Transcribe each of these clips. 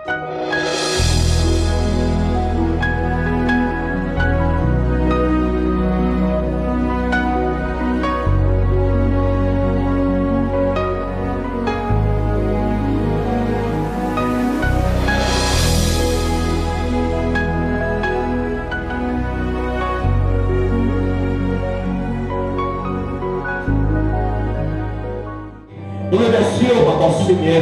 Nous remercions encore Seigneur.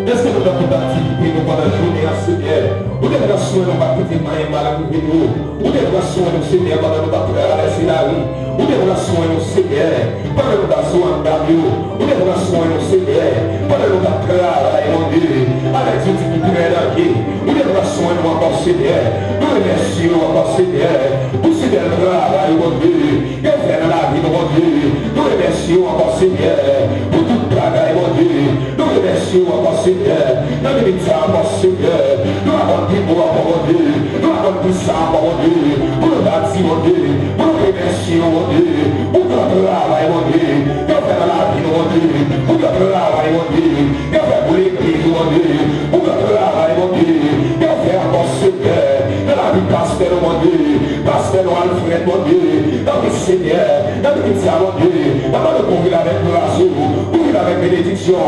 Est-ce que nous avons d'activité nous pendant la journée à Seigneur? Nous devons soigner nos baptêmes mal à nous. Nous devons soigner nos Seigneur pendant nos baptêmes à la Sénari. Nous devons soigner nos Seigneur pendant nos baptêmes en Dario. Nous devons soigner nos Seigneur pendant nos baptêmes à mon Dieu. Avec tout ce qui est dans la vie. Nous devons soigner encore Seigneur. Nous remercions encore Seigneur pour ce bel travail, mon Dieu. Que fait dans la vie, mon Dieu. Nous remercions encore Seigneur pour tout travail, mon Dieu. Nous remercions encore Seigneur. Nous remercions encore Seigneur. Nous avons dit pour mon Dieu. Nous avons dit ça pour mon Dieu. Pour le bâti, mon Dieu. Pour le remercions, mon Dieu. Pour notre travail, mon Dieu. Que fait dans la vie, mon Dieu. Pour notre travail, mon Dieu. Que fait pour l'église, mon Dieu. Pour notre travail, mon Dieu. Que fait encore Seigneur. Dans la vie pasteur, mon Dieu. Pasteur Alfred, mon Dieu. Dans le Seigneur. Dans le métier, mon Dieu. Dans le couvrir avec l'oiseau. Couvrir avec bénédiction.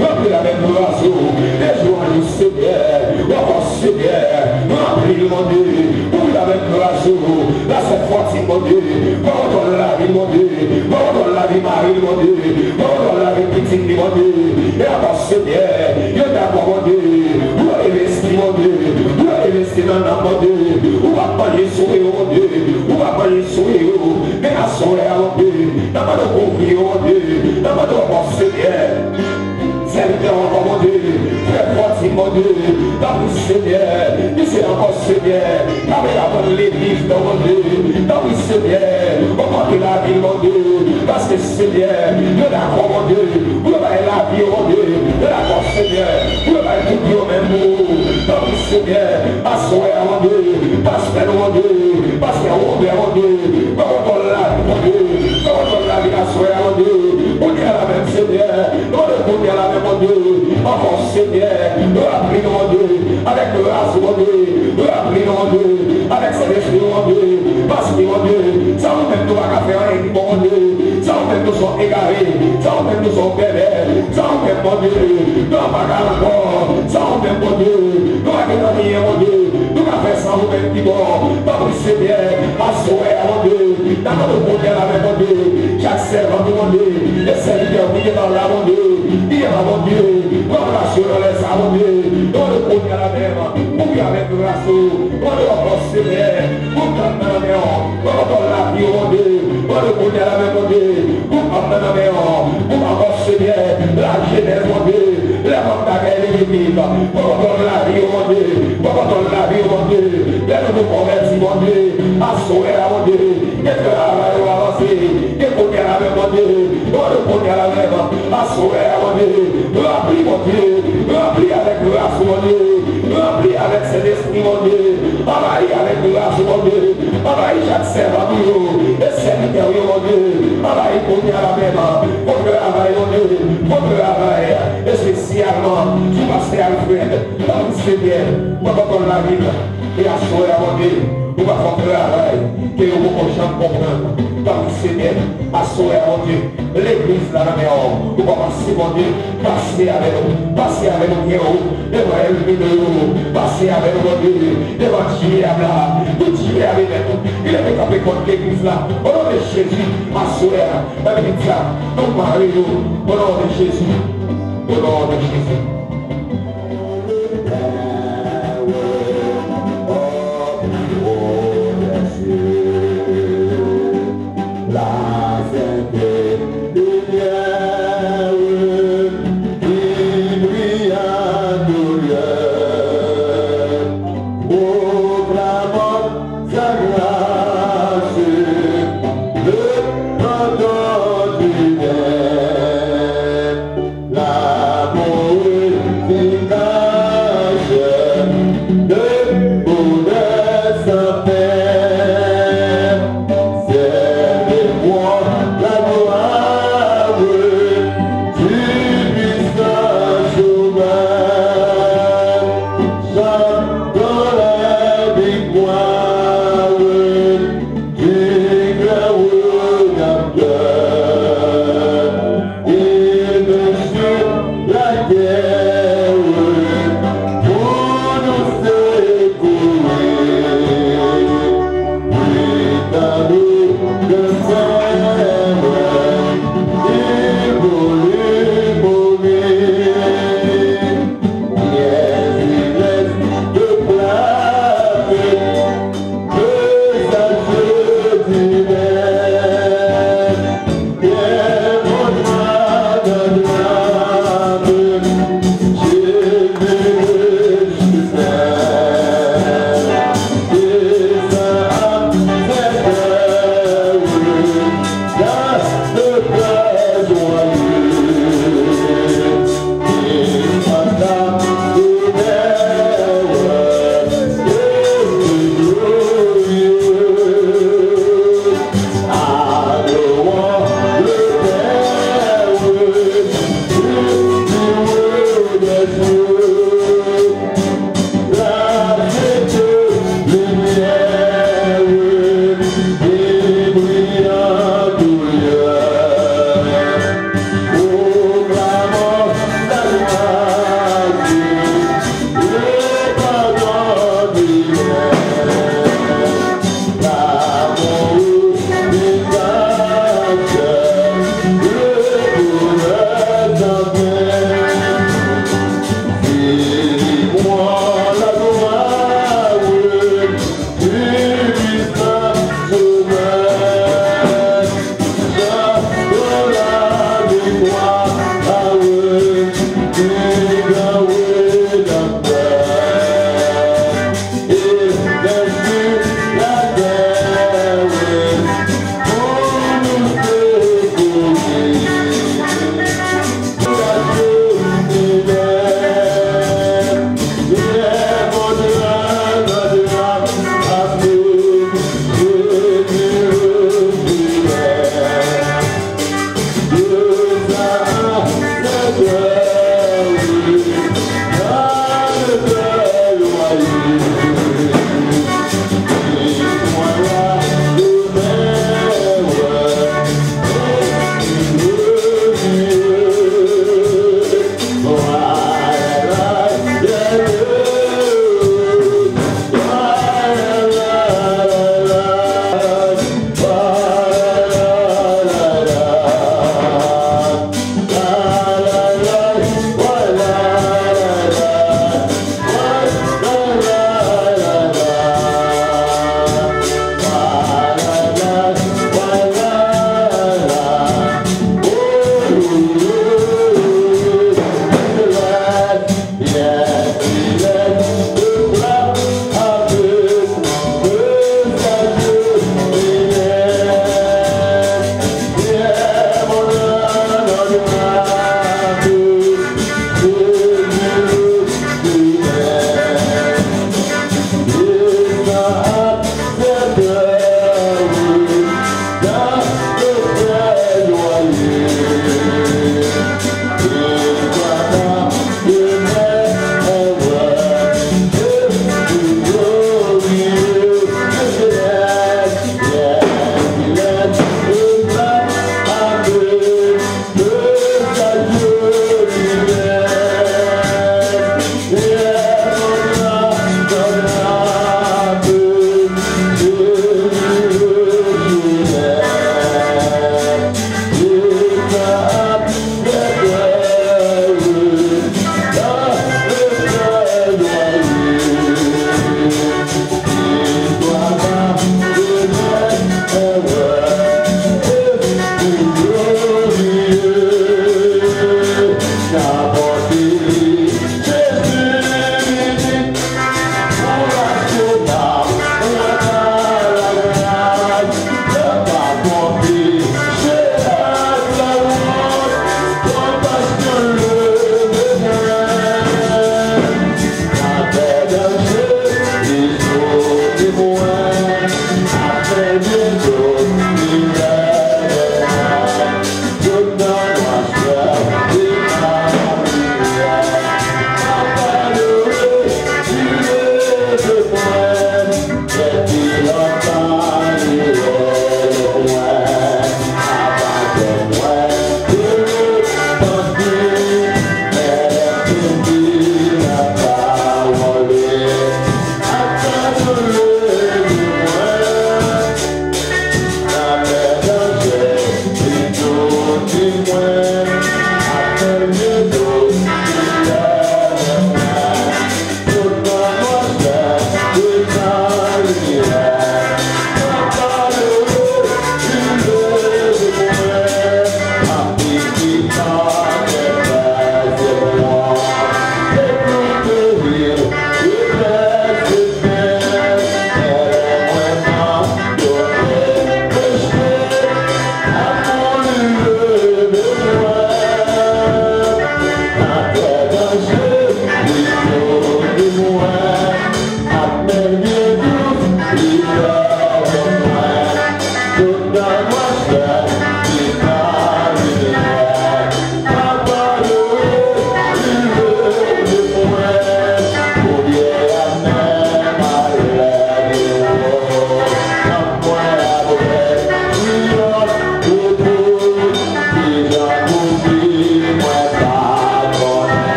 Remplir avec l'oiseau. Les jours du Seigneur. Encore Seigneur. Remplir, mon Dieu. Couvrir avec l'oiseau. Là, cette fois-ci, mon Dieu. Pardonne la vie, mon Dieu. Pardonne la vie, Marie, mon Dieu. Pardonne la vie, petite, mon Dieu. Et encore Seigneur. Je t'accorde, mon Dieu. Où investir, mon Dieu. Où investir dans l'âme, mon Dieu. Où va payer sur eux, mon Dieu. Où va payer sur eux. Mais à son air, mon Dieu. Dans ma confier, mon Dieu. Dans ma Seigneur. Serviteur encore, mon Dieu. Très fort, mon Dieu. Dans le Seigneur. Nous c'est encore Seigneur. Avec la bonne l'église, dans mon Dieu. Dans le Seigneur. Augmenter la vie, mon Dieu. Parce que Seigneur, nous d'accord, mon Dieu. Vous avez la vie, mon Dieu. Nous d'accord, Seigneur. Vous avez tout dit au même mot. Dans le Seigneur. Assoir, mon Dieu. Pasteur, mon Dieu. Pasteur, mon Dieu. Pardonne la vie, mon Dieu. Pardonne la vie, assoir, mon Dieu. On est à la même Seigneur. On est à la même, mon Dieu. Encore Seigneur. Nous appris, mon Dieu. Avec le race, mon Dieu. Nous appris, mon Dieu. Avec cet esprit, mon Dieu. Parce que, mon Dieu, ça nous fait nous à faire un bon Dieu. Ça nous fait nous sommes égarés. Ça nous fait nous sommes bébés. Ça nous fait, mon Dieu. Nous n'avons pas encore. Ça nous fait, mon Dieu. Nous avons rien, mon Dieu. Nous avons fait ça, nous fait petit bon. Dans le Seigneur. Assoir, mon Dieu. Dans le monde, la même, mon Dieu. Chaque servant, mon Dieu. Les serviteurs, qui est dans la, mon Dieu. Il y a, mon Dieu. Relation dans les armes, mon Dieu. Dans le monde, à la même. Pour y avec le raceau. Dans le monde, Seigneur. Pour comme dans la maison. Dans la vie, mon Dieu. Dans le monde, à la même, mon Dieu. Pour comme dans la maison. Pour encore, Seigneur. La jeunesse, mon Dieu. Les hommes d'agréer les limites. Pour dans la vie, mon Dieu. Pour dans la vie, mon Dieu. Les nouveaux convertis, mon Dieu. Assoer, mon Dieu. Qu'est-ce que la main va avancer? Qu'est-ce qu'on est à la même, mon Dieu. Dans le monde, à la même. Assoer, mon Dieu. Remplis, mon Dieu. Remplis avec grâce, mon Dieu. Remplis avec cet esprit, mon Dieu. Envahis avec grâce, mon Dieu. Envahis chaque servant, et serviteur, mon Dieu. Envahis pour à la même. Pour travail, mon Dieu. Pour travail. Et spécialement, tu vas faire Alfred. Dans le Seigneur. Pour qu'on la vie. Et assurer, mon Dieu. Pour faire un travail. Que vous pouvez comprendre. Dans le Seigneur. Assurer, mon Dieu. L'église là, la maison. Pour passer, mon Dieu. Passer avec nous. Passer avec nous, devant élever de nous. Passer avec nous, mon Dieu. Devant diable là. Tout diable avec nous. Il est capé contre l'église là. Au nom de Jésus. Assurer. La vie là. Nous marions. Au nom de Jésus. Au nom de Jésus. L'amour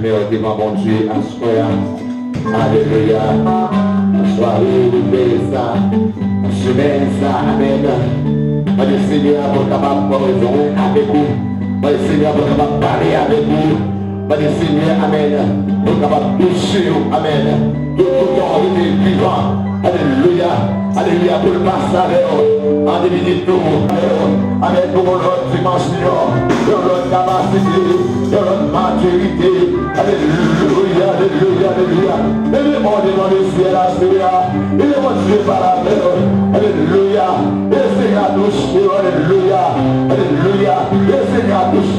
Mais on dit, mon Dieu, à soi, alléluia, soirée de ça, semaine ça, amen. Moi, le Seigneur, pour capable de raison avec vous. Moi, le Seigneur, pour capable de parler avec vous. Moi, le Seigneur, amen, pour capable de toucher, amen. Tout le temps, il est vivant. Alléluia, alléluia, pour le passage, en divinité, avec pour notre dimension, notre capacité, notre maturité. Alléluia, alléluia, alléluia. Et le monde est dans le ciel, alléluia. Et le monde est par la terre, alléluia. Et le Seigneur touche, alléluia, alléluia. Et le Seigneur touche,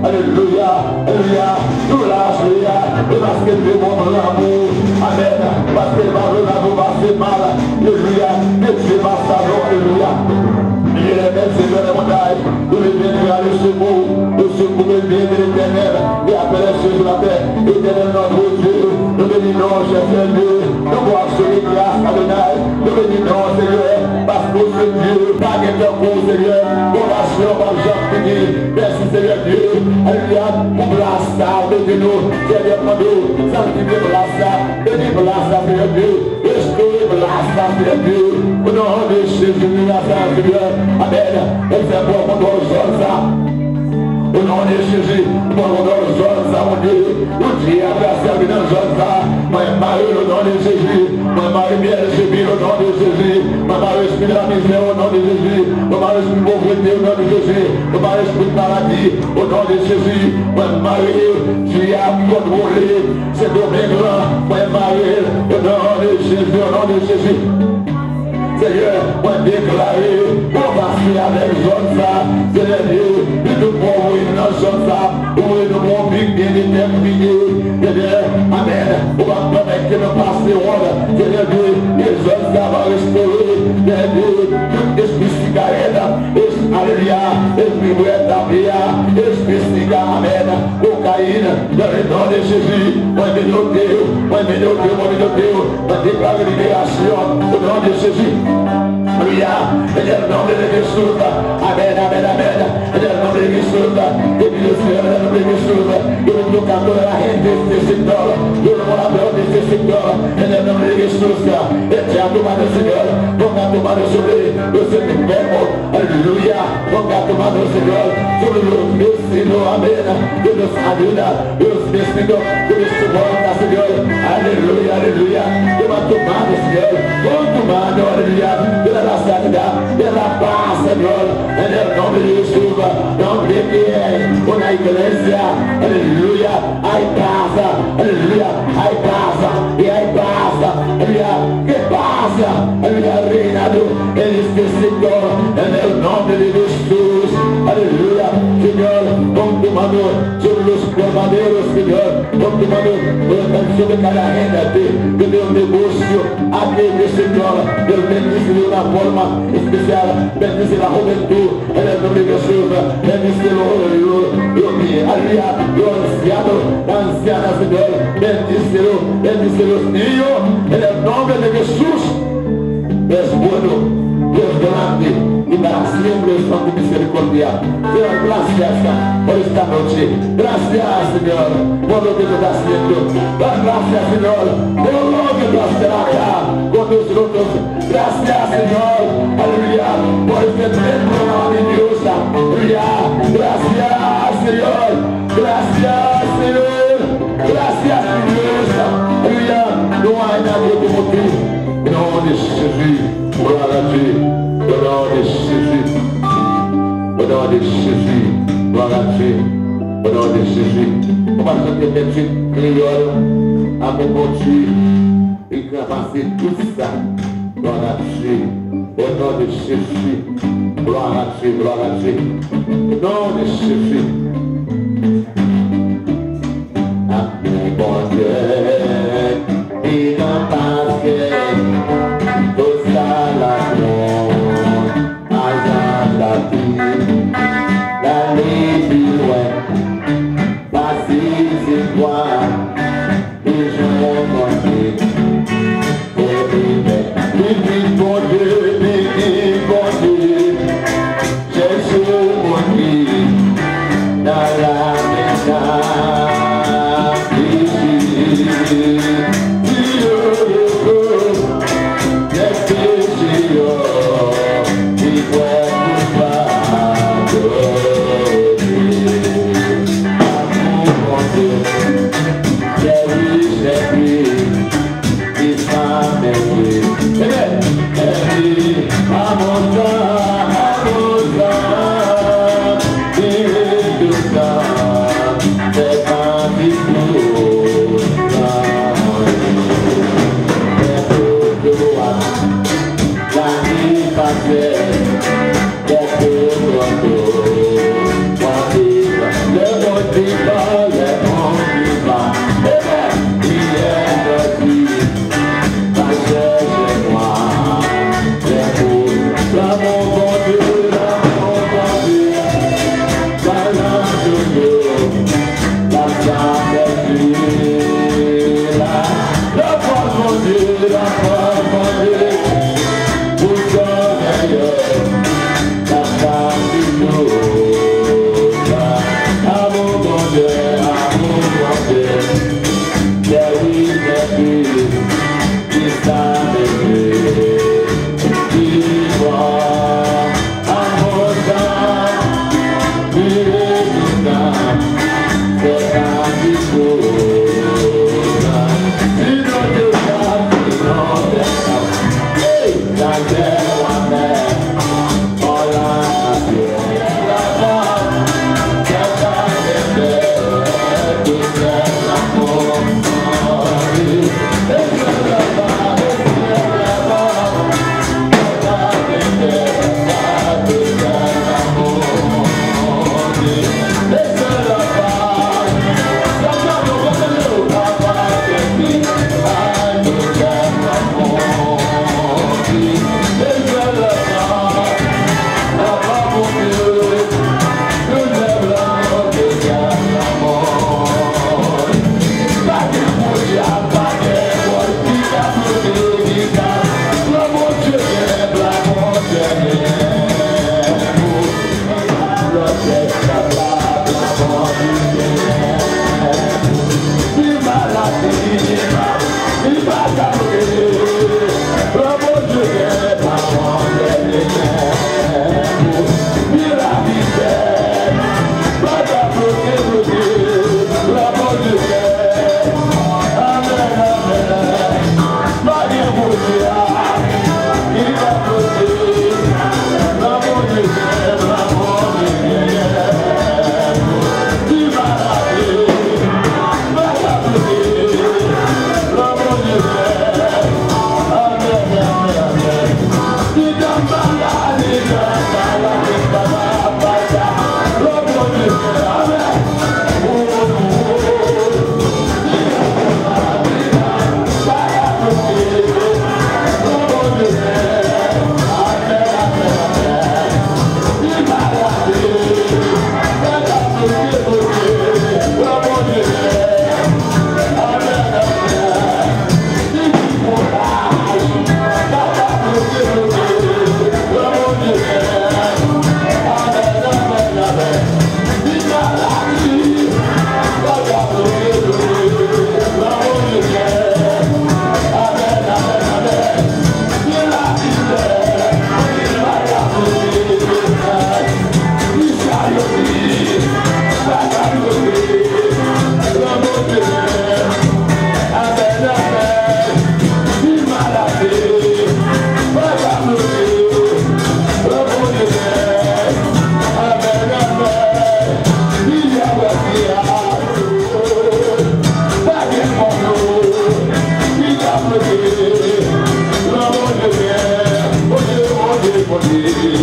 alléluia, alléluia. Tout l'alléluia, parce que Dieu montre l'amour, amen. Parce que l'amour va se mal, alléluia. Et Dieu va savoir, alléluia. Il est même Seigneur des montagnes, nous les bénir le secours le bien de l'éternel, et appelle les cieux de la terre, éternel notre Dieu, nous bénissons, cher Dieu, nous voyons celui qui a Adonai, nous bénissons, Seigneur, parce que ce Dieu, pas de temps pour Seigneur, compassion, par Jean-Philippe, merci Seigneur Dieu, alléluia, pour Blasta, de nous, Seigneur Mando, sanctifié Blasta, béni Blasta, Seigneur Dieu, restauré Blasta, Seigneur Dieu, au nom de Jésus, Seigneur, amen, et c'est pour mon nom, au nom de Jésus, mon nom de Jésus, mon Dieu, nous Dieu a placé dans Jésus, moi Marie au nom de Jésus, moi Marie bien Jésus au nom de Jésus, moi Marie esprit de la misère au nom de Jésus, moi Marie esprit de pauvreté au nom de Jésus, moi Marie esprit de maladie au nom de Jésus, moi Marie, tu as contrôlé ces domaines-là, moi Marie au nom de Jésus, au nom de Jésus. Seigneur, moi déclaré, on va faire avec Jean-Ça, Seigneur Dieu, nous pouvons dans Jean-Ça, où nous pouvons bien déterminer, Seigneur, amen, on va permettre que nous passions, Seigneur Dieu, et Jean-Ça va restaurer, Seigneur Dieu, tout esprit cigarette, alléluia, esprit ouest d'Abia, esprit cigare, amen, cocaïne, dans le nom de Jésus, moi bénoté, moi déclare libération, au nom de Jésus. Alléluia, et le nom de Jésus, amen, amen, amen, et le nom de Jésus, et le Seigneur, le nom de Jésus, et le canto de la reine de ce secteur, et le morateur de ce secteur, et le nom de Jésus, et tu as tout mal de Seigneur, donc à tout mal de sauver, le Seigneur, alléluia, donc à tout mal de Seigneur, sur le Seigneur, amen, de nos adultes, de nos Seigneur, de nos Seigneur, Seigneur, alléluia, alléluia, de ma tout mal de Seigneur, tout mal, alléluia, de la sanidad, de la paz, Señor, en el nombre de Jesús, donde hay una iglesia, aleluya, hay paz, aleluya, hay paz, y hay paz, aleluya, ¿qué pasa? Aleluya, reinado en este sector, en el nombre de Jesús, aleluya, Señor, con tu mano sobre los corbaderos, Señor, con tu mano sobre cada gente de meu negocio, aquele Señor, del bendice de una forma especial, bendice la juventud, en el nombre de Jesús, bendice los ancianos, la anciana, Señor, bendice los niños, en el nombre de Jesús. Es bueno, Dios grande, y para siempre es tu misericordia. Señor, gracias por esta noche. Gracias, Señor, por lo que tú estás haciendo. Gracias, Señor, por lo que tú has hecho acá con nosotros. Gracias, Señor, aleluya, por este tiempo maravilloso. Aleluya, gracias, Señor, gracias, Señor, gracias, Dios. Aleluya, no hay nadie como tú. En nombre de Jesús, gloria a Dieu. Au nom de Jésus, au nom de Jésus, gloire à Dieu, au nom de Jésus. On va chanter des petites créoles à mon bon Dieu et passer tout ça, gloire à Dieu, au nom de Jésus, gloire à Dieu, gloire à Dieu, au nom de Jésus. À mon bon Dieu, il n'a pas fait tout ça l'amour. L'aller plus loin, passer ses voies, et je m'en béni mon Dieu, Jésus mon Dieu, dans la maison.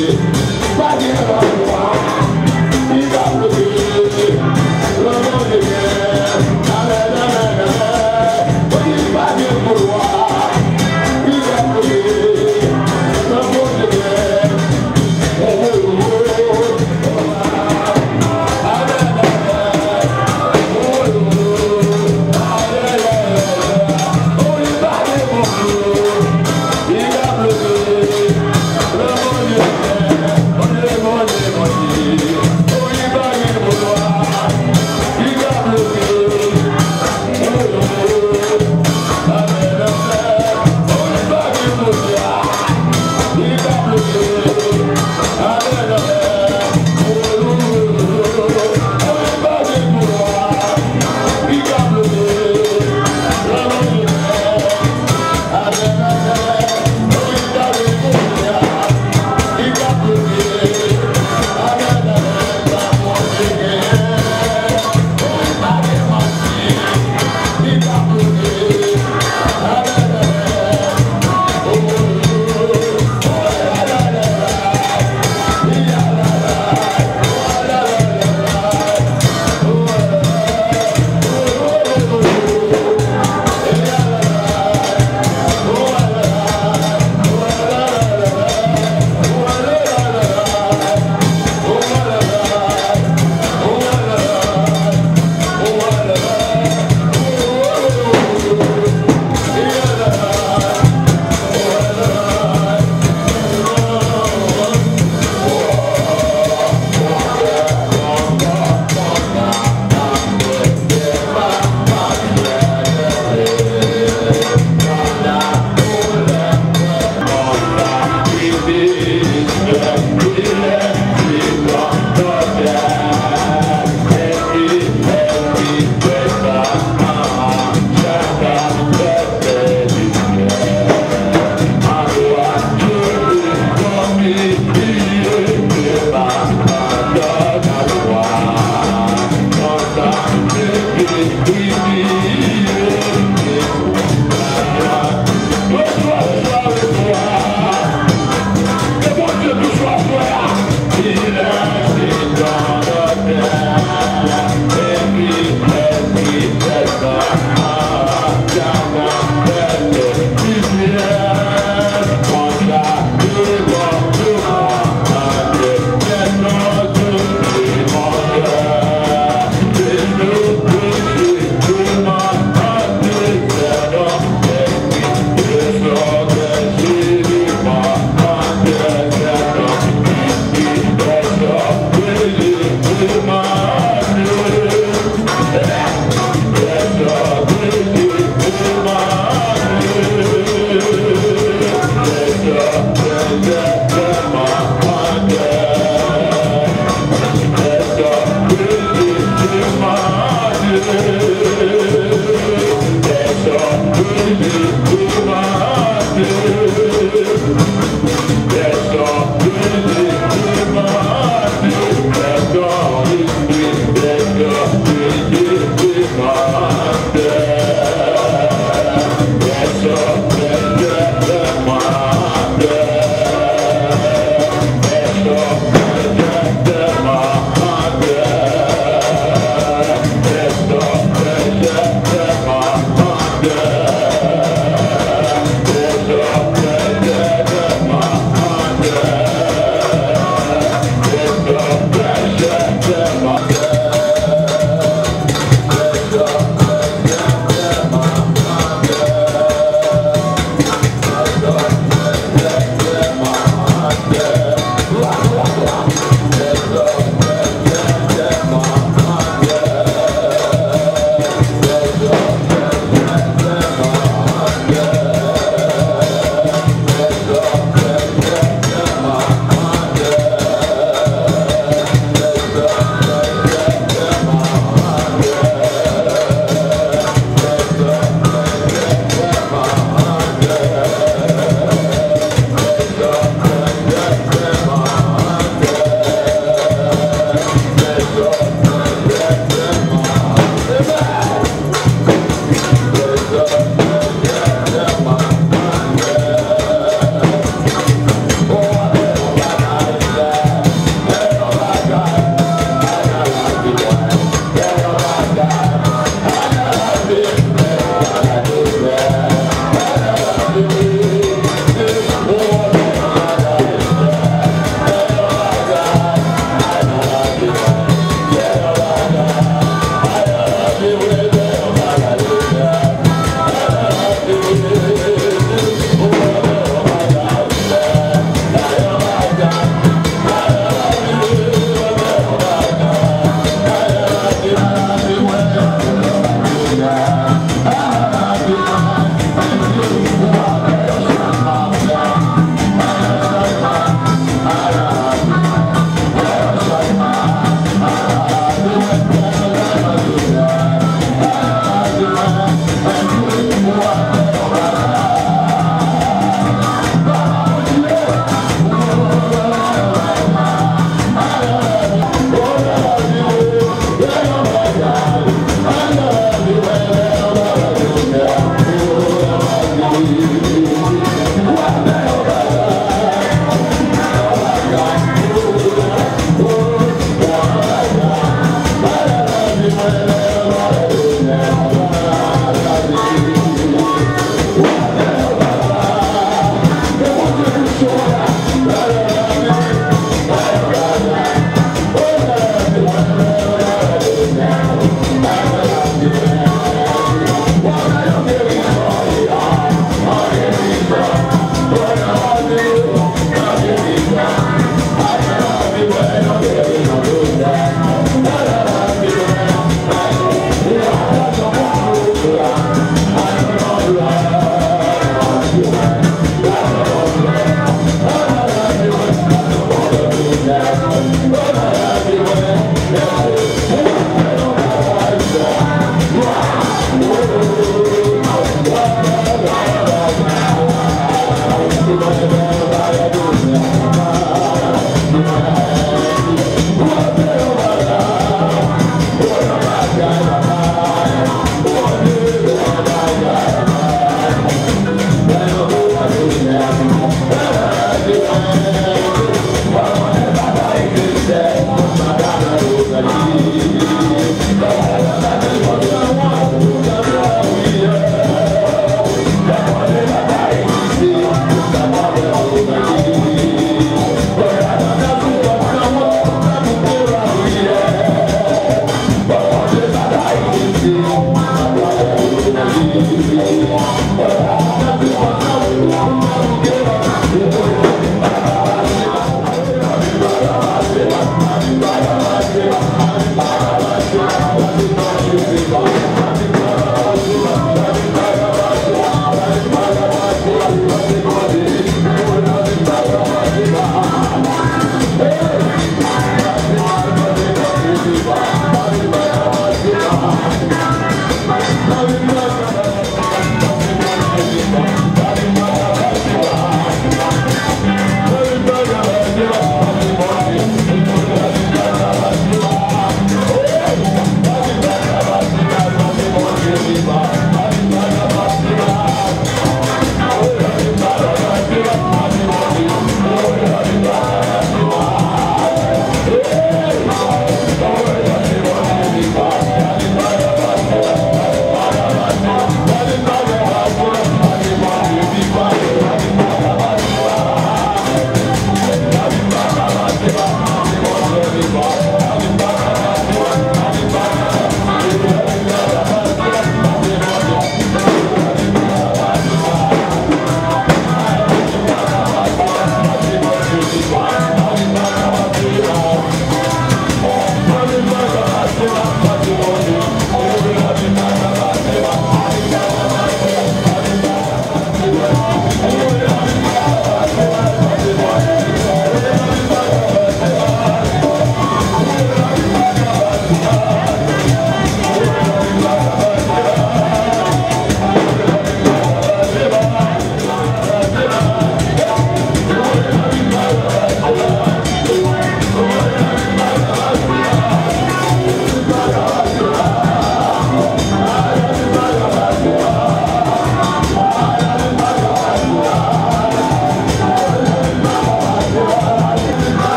Yeah.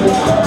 Oh,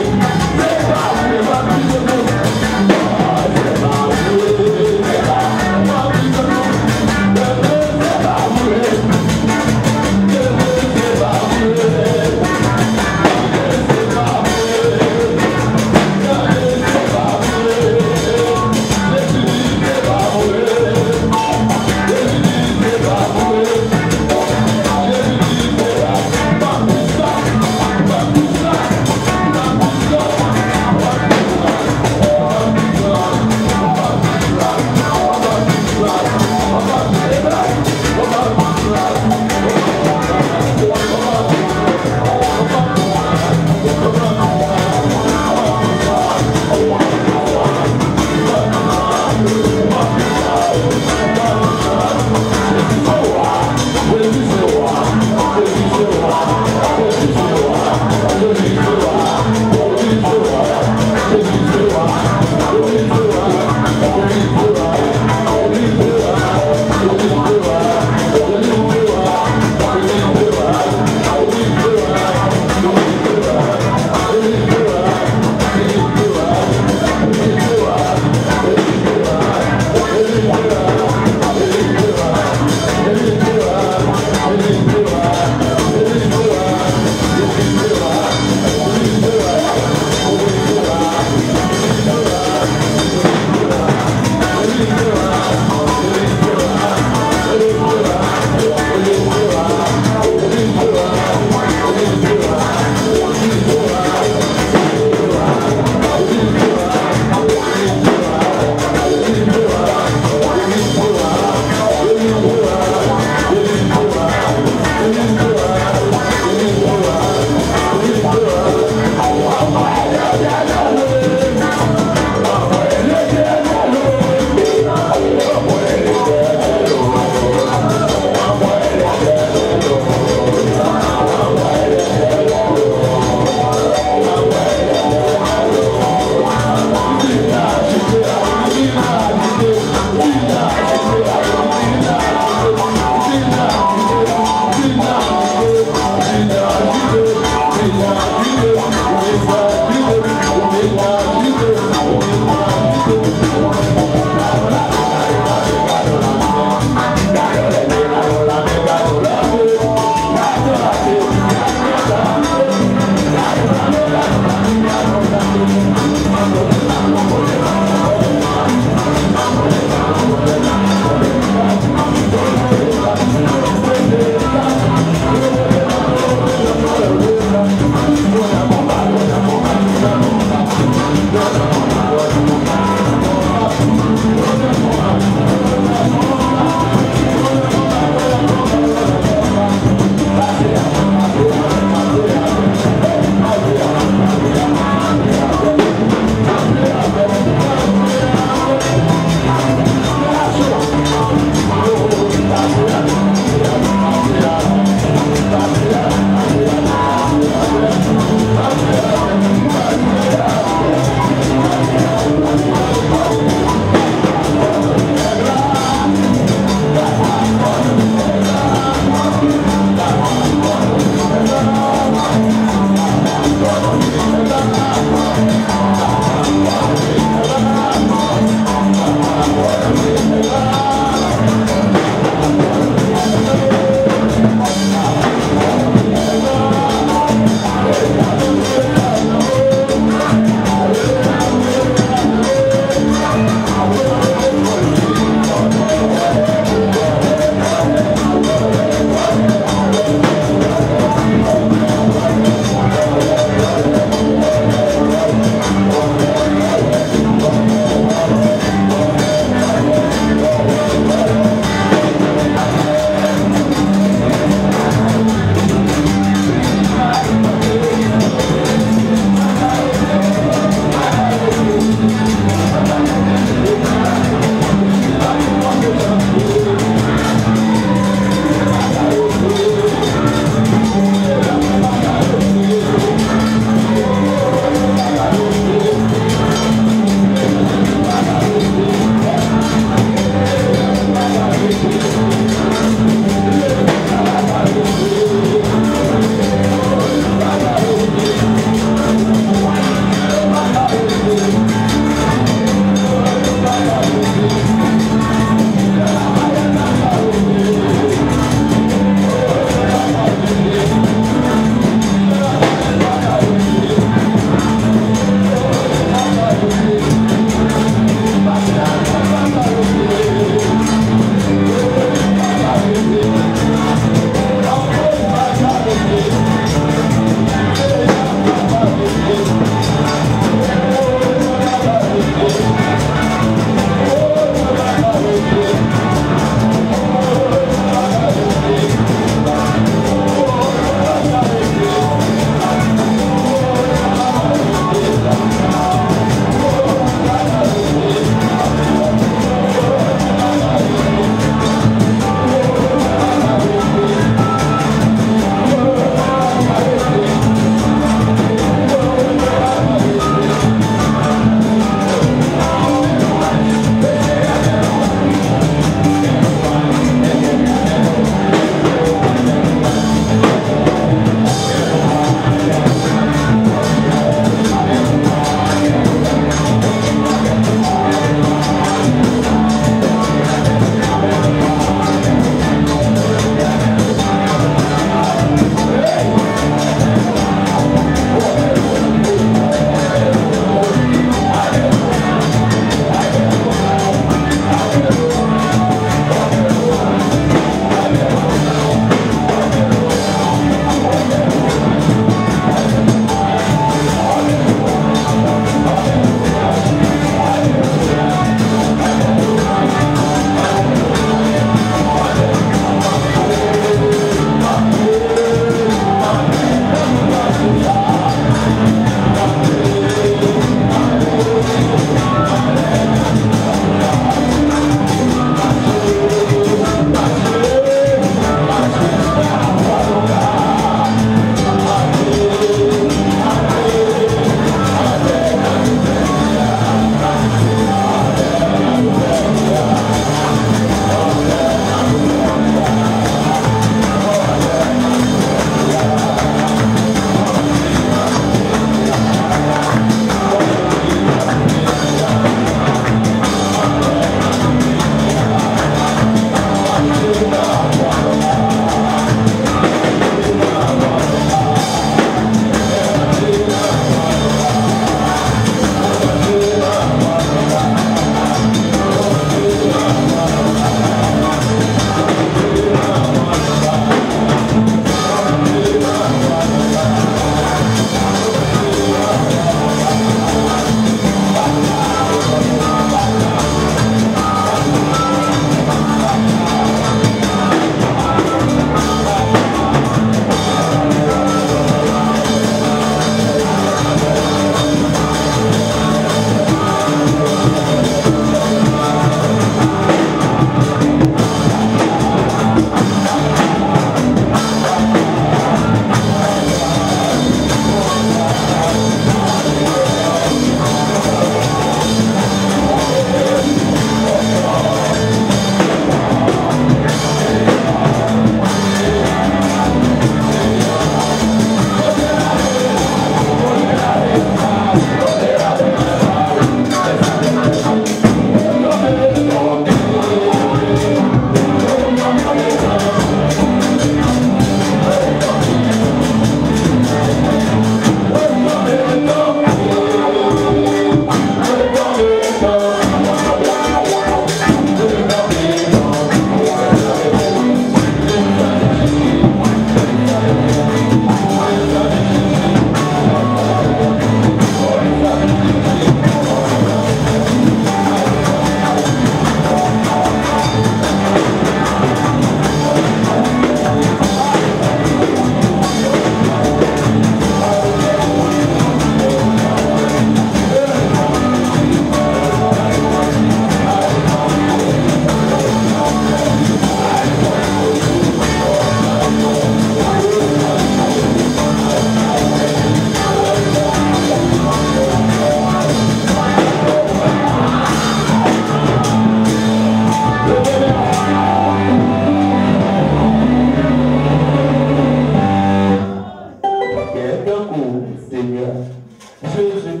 Jésus.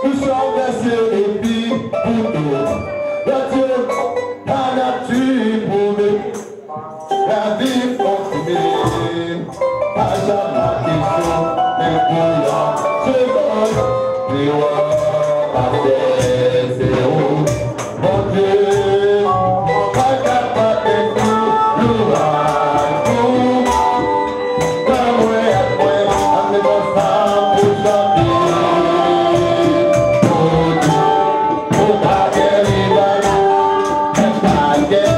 Nous sommes versés et puis pour nous. Le Dieu, la nature pour nous. La vie continue. Pas jamais question, mais pour la seconde. Les rois, la terre, c'est où? Mon Dieu, pas capable de tout, l'ouvrage pour. Comme ouais, après, on est dans ça pour chanter. Pour pas qu'elle y va, elle pas qu'elle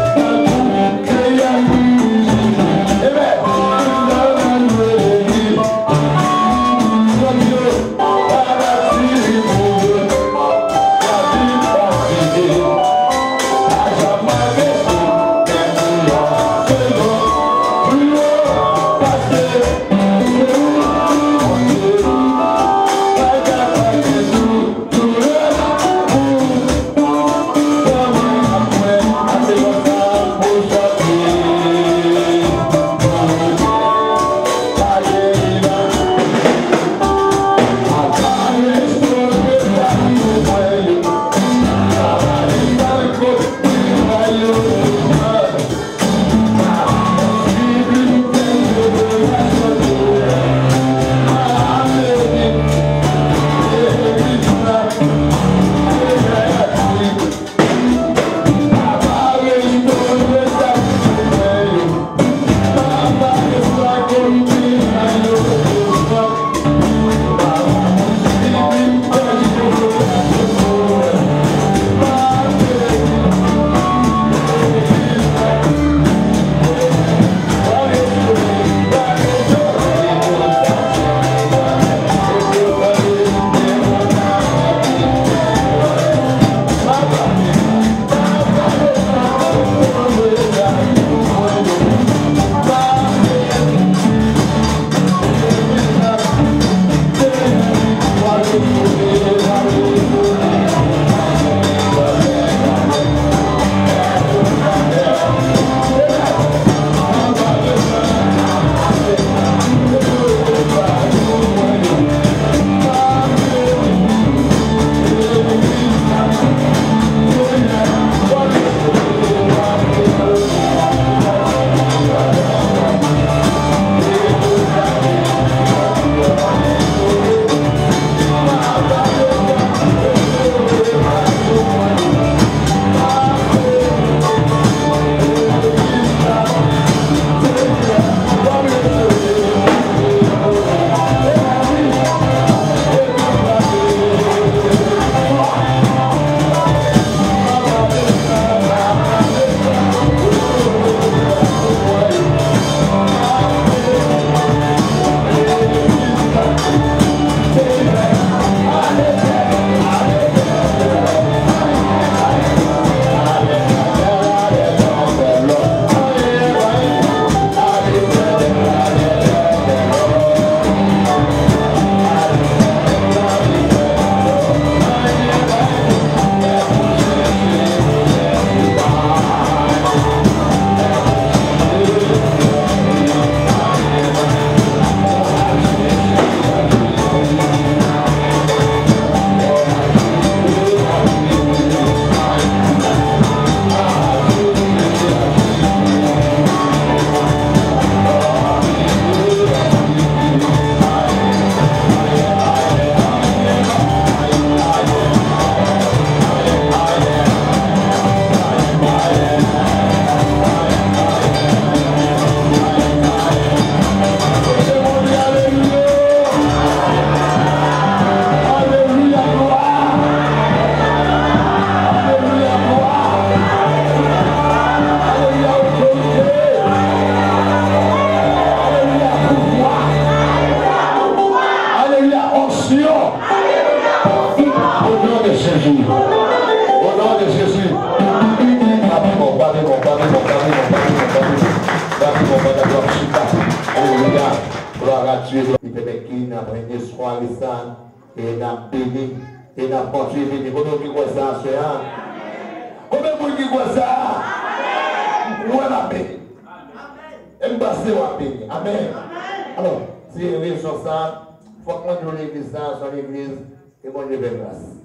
faut que nous l'église dans son église et mon Dieu fait grâce.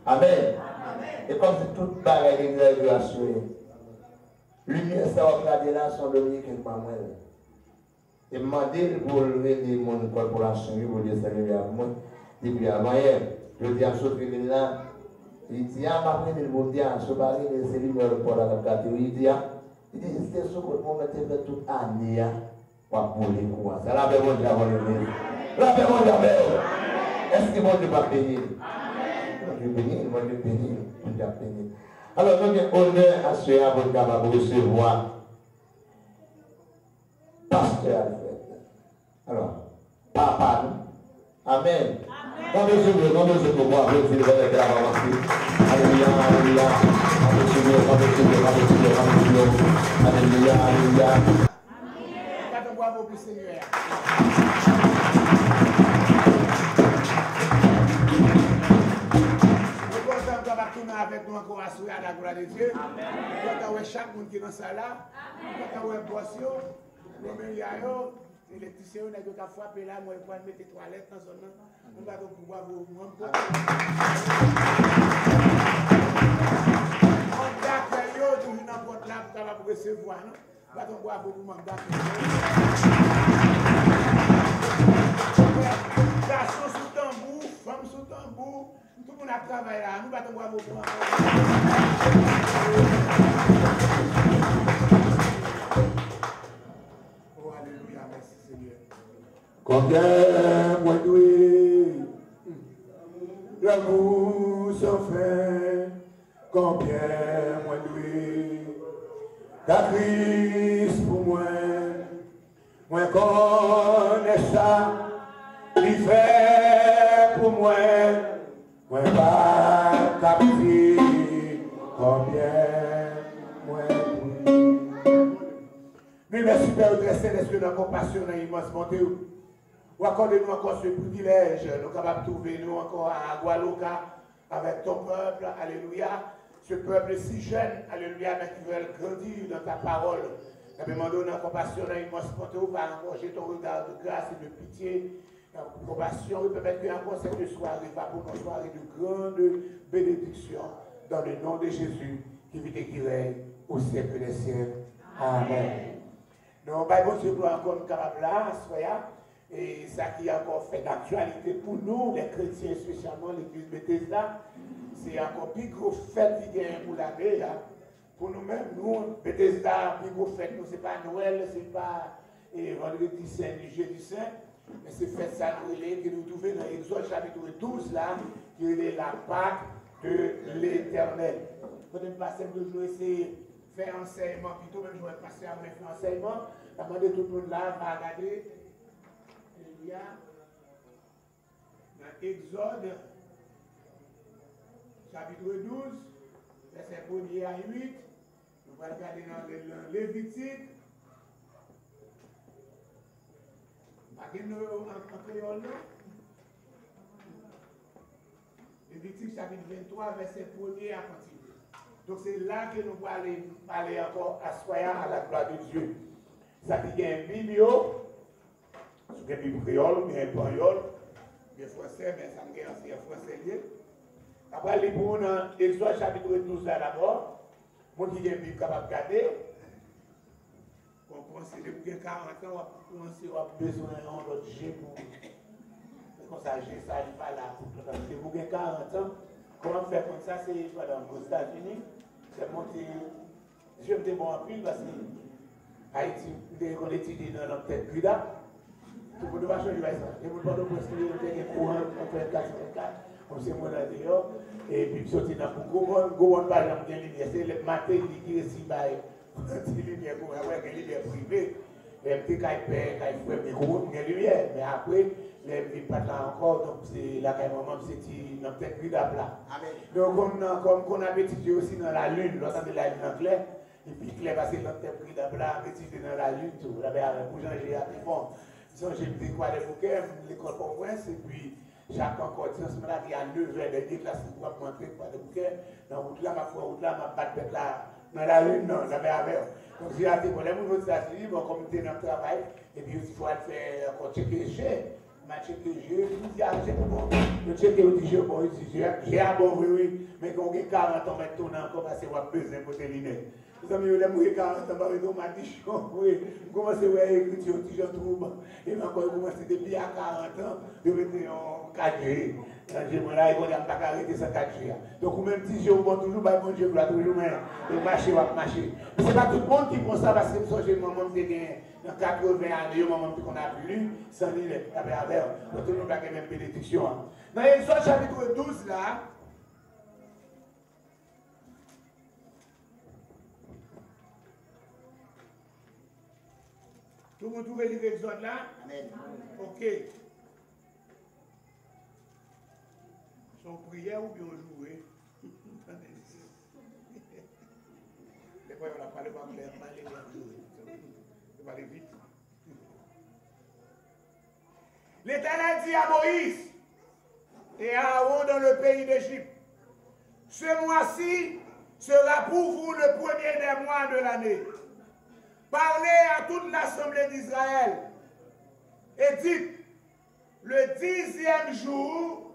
Amen. Et comme c'est toute bagaille l'église de assurer. Lumière, ça va regarder là, son Dominique et Manuel. Et demander pour lever mon corporation, pour dire salut à moi. Depuis avant hier, je dis à ce que là, il dit, ah, ma frère, il vous dit, ah, ce baril, c'est lui pour la catégorie. Il dit, c'est ce que vous mettez fait toute année, pour les coups. Ça l'a fait mon Dieu avant l'église. La paix, mon Dieu, est-ce que mon Dieu va bénir? Mon Dieu bénir, mon Dieu bénir, mon Dieu bénir. Alors, nous avons honneur à ce que vous capable de recevoir. Pasteur Alfred. Alors, papa, nous. Amen. Quand nous sommes pour moi, je dis, Alléluia, Alléluia. Alléluia, Alléluia. Bravo pour le Seigneur. Avec nous encore assuré à la gloire de Dieu. Quand on voit chaque monde qui est dans ça là, quand on voit boissio, l'électricien, on a deux fois frappé là, moi, je vais mettre les toilettes dans son nom. On va pouvoir vous montrer. On d'accueil, toujours n'importe là, pour recevoir. On va pouvoir vous montrer. Garçon sous tambour, femme sous tambour. Tout le monde a travaillé là, nous battons voir beaucoup. Oh, alléluia, merci Seigneur. Combien moi doué, l'amour sans fin, combien moi doué, ta Christ pour moi connais ça, il fait pour moi. Moi pas capté combien moi. Mais merci Père très céleste que notre compassion est immense bonté. Ou accordez-nous encore ce privilège, nous sommes capables de trouver nous encore à Gualoka avec ton peuple, alléluia. Ce peuple si jeune, alléluia, mais qui veut grandir dans ta parole. Nous demandons notre compassion est immense bonté, ou par encourager ton regard de grâce et de pitié. Compassion, et peut-être que encore cette soirée va pour une soirée de grande bénédiction dans le nom de Jésus qui vit et qui règne au siècle des siècles. Amen. Donc, bon Dieu, nous encore nous capables là, soyez, et ça qui a encore fait d'actualité pour nous, les chrétiens, spécialement l'église Bethesda, c'est encore plus gros fête qui est pour l'année. Pour nous-mêmes, nous, Bethesda, plus gros fête, nous, ce n'est pas Noël, ce n'est pas vendredi saint, ni jeudi saint. Mais c'est fait ça que nous trouvons dans Exode chapitre 12 là, qui est la Pâque de l'Éternel. Quand on passe de jouer, c'est faire enseignement, plutôt même je vais passer à faire enseignement. Je vais demander tout le monde là, va regarder. Alléluia. Dans Exode chapitre 12, verset 1er à 8, nous allons regarder dans Lévitique. En créole, Lévitique chapitre 23, verset 1er à continuer. Donc c'est là que nous allons aller encore à la gloire de Dieu. Ça dit qu'il y a un biblio, c'est un bible créole, mais un espagnol, bien français, mais ça me gagne aussi un français lié. Après, les bons dans Exode chapitre 12 là d'abord, moi qui ai un bible capable de garder. On pense que depuis 40 ans, on a besoin d'un autre G pour. Comme ça, G, ça n'est pas là pour tout le monde. Vous avez 40 ans, comment faire comme ça? C'est aux États-Unis, c'est monté. Je me dis bon en plus parce que Haïti, on étudie dans notre tête Grida. Tout le monde va changer ça. Et vous pouvez postuler dans le courant entre 4 et 4, comme c'est moi là dehors. Et puis, sortir dans le courant, par exemple, c'est le matin qui est ici. Si lumière pour avoir une lumière privée, les petits qui paient, qui font des gros, une lumière. Mais après, les petits pas là encore, donc c'est là qu'à un moment, c'est notre tête gris là. Donc, comme on a étudié aussi dans la lune, l'ensemble de la lune en clair, et puis clair parce que notre tête gris là, étudié dans la lune, tout. Là, pour changer à tout fond. Sinon, j'ai pris quoi les bouquets, l'école Port-Prince, et puis chaque encore, ce moment-là, il y a 9 heures de classe pour montrer quoi les bouquets. Dans la route là, ma foi, ma patte là. Dans la lune, non, j'avais avec. Donc, j'ai dit, bon, les gens aux États-Unis, bon, comme tu es dans le travail, et puis il faut faire encore checker chez. Je checké au DJ, bon, j'ai un bon oui, mais quand on a 40 ans, maintenant, on a encore passé à peser pour tes lunettes. Les amis, ils ont 40 ans, on m'a dit, oui, commencé à écrire au DJ Trouble, et encore commencé depuis à 40 ans, de mettre en 4G. J'ai mon là, ils vont pas arrêter sans 4G. Donc, même si je bon toujours, bon Dieu, toujours, mais marcher, va marcher. Mais ce n'est pas tout le monde qui pense ça, parce que j'ai maman qui est dans 80 années, maman qu'on a plus, sans lui, avec donc tout le monde a la même bénédiction. Dans Exode chapitre 12, là, tout le monde trouve l'Exode là? Amen. Ok. Son prière ou bien jouer? Des fois, on n'a pas le pas clair, on va aller jouer. On va aller vite. L'Éternel dit à Moïse et à Aaron dans le pays d'Égypte, ce mois-ci sera pour vous le premier des mois de l'année. Parlez à toute l'assemblée d'Israël et dites, le 10e jour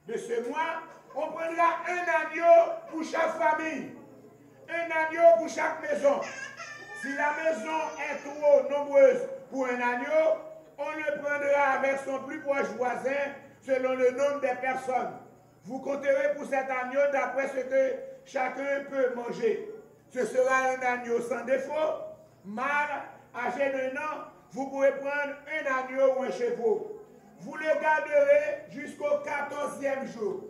de ce mois, on prendra un agneau pour chaque famille, un agneau pour chaque maison. Si la maison est trop nombreuse pour un agneau, on le prendra avec son plus proche voisin selon le nombre des personnes. Vous compterez pour cet agneau d'après ce que chacun peut manger. Ce sera un agneau sans défaut, mâle, âgé d'1 an. Vous pourrez prendre un agneau ou un chevreau. Vous le garderez jusqu'au 14e jour.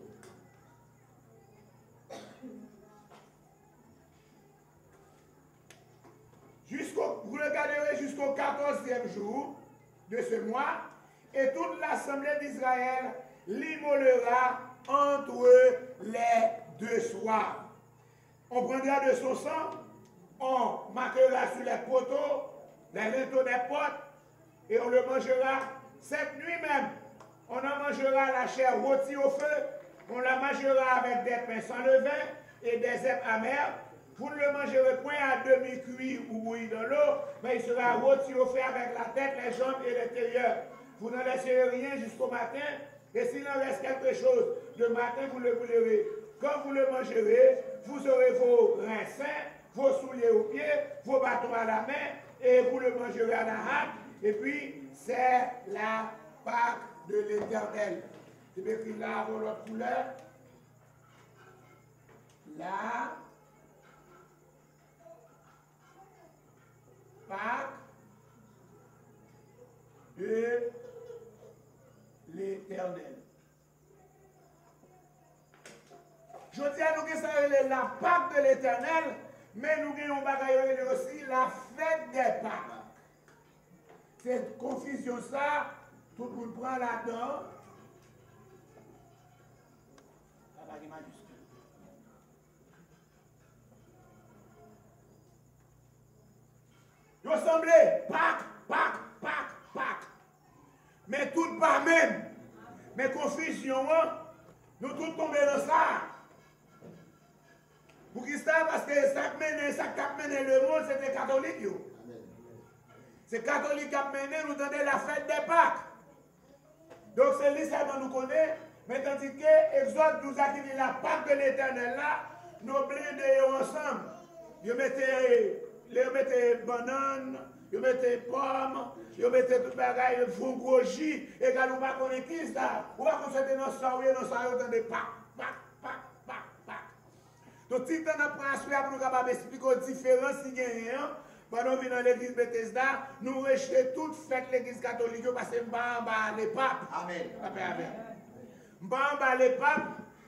Vous le garderez jusqu'au 14e jour de ce mois, et toute l'assemblée d'Israël l'immolera entre les deux soirs. On prendra de son sang, on marquera sur les poteaux, les linteaux des portes, et on le mangera cette nuit même. On en mangera la chair rôtie au feu, on la mangera avec des pains sans levain et des herbes amères. Vous ne le mangerez point à demi-cuit ou bouilli dans l'eau, mais il sera rôti au feu avec la tête, les jambes et l'intérieur. Vous n'en laisserez rien jusqu'au matin, et s'il en reste quelque chose, le matin vous le brûlerez. Quand vous le mangerez, vous aurez vos reins sains, vos souliers aux pieds, vos bâtons à la main, et vous le mangerez à la hâte. Et puis, c'est la Pâque de l'Éternel. Je vais écrire là pour l'autre couleur. La Pâque de l'Éternel. Je dis à nous que ça est la Pâque de l'Éternel, mais nous avons aussi la fête des Pâques. Cette confusion, ça, tout le monde prend là-dedans. La bague majuscule. Ils semblaient Pâques. Mais tout pas même. Mais confusion, nous tous tombés dans ça. Pour qui ça? Parce que ça qui a mené le monde, c'était catholique. C'est catholique qui a mené, nous donner la fête des Pâques. Donc c'est lui seulement nous connaît, mais tandis que Exode nous a dit la Pâque de l'Éternel là, nous blindons ensemble. Ils mettaient bananes, ils mettaient pommes, ils mettaient tout le bagaille, ils font gros jus, et quand nous ne connaissons pas qui ça, on va constater dans ça, dans des Pâques. Donc si tu apprends à suivre, nous capables d'expliquer aux différences qui gagnent. Pendant que nous venons à l'église Bethesda, nous rejetons toute fête l'église catholique parce que nous sommes les papes. Amen. Nous sommes les papes.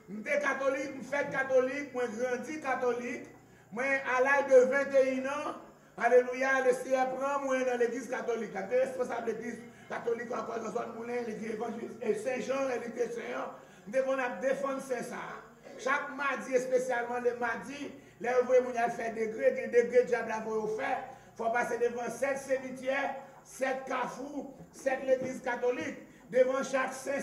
Nous sommes catholiques, nous sommes catholiques, nous grandis catholiques. Moi, à l'âge de 21 ans, alléluia, le Seigneur prend moi dans l'église catholique. Je suis responsable de l'église catholique encore dans son moulin, l'église évangéliste Saint-Jean, l'église Saint-Jean. Nous devons défendre Saint-Sarah. Chaque mardi, spécialement le mardi, les ouvriers fait des degrés de diable à faire. Il faut passer devant 7 cimetières, 7 carrefours, 7 l'église catholique. Devant chaque saint,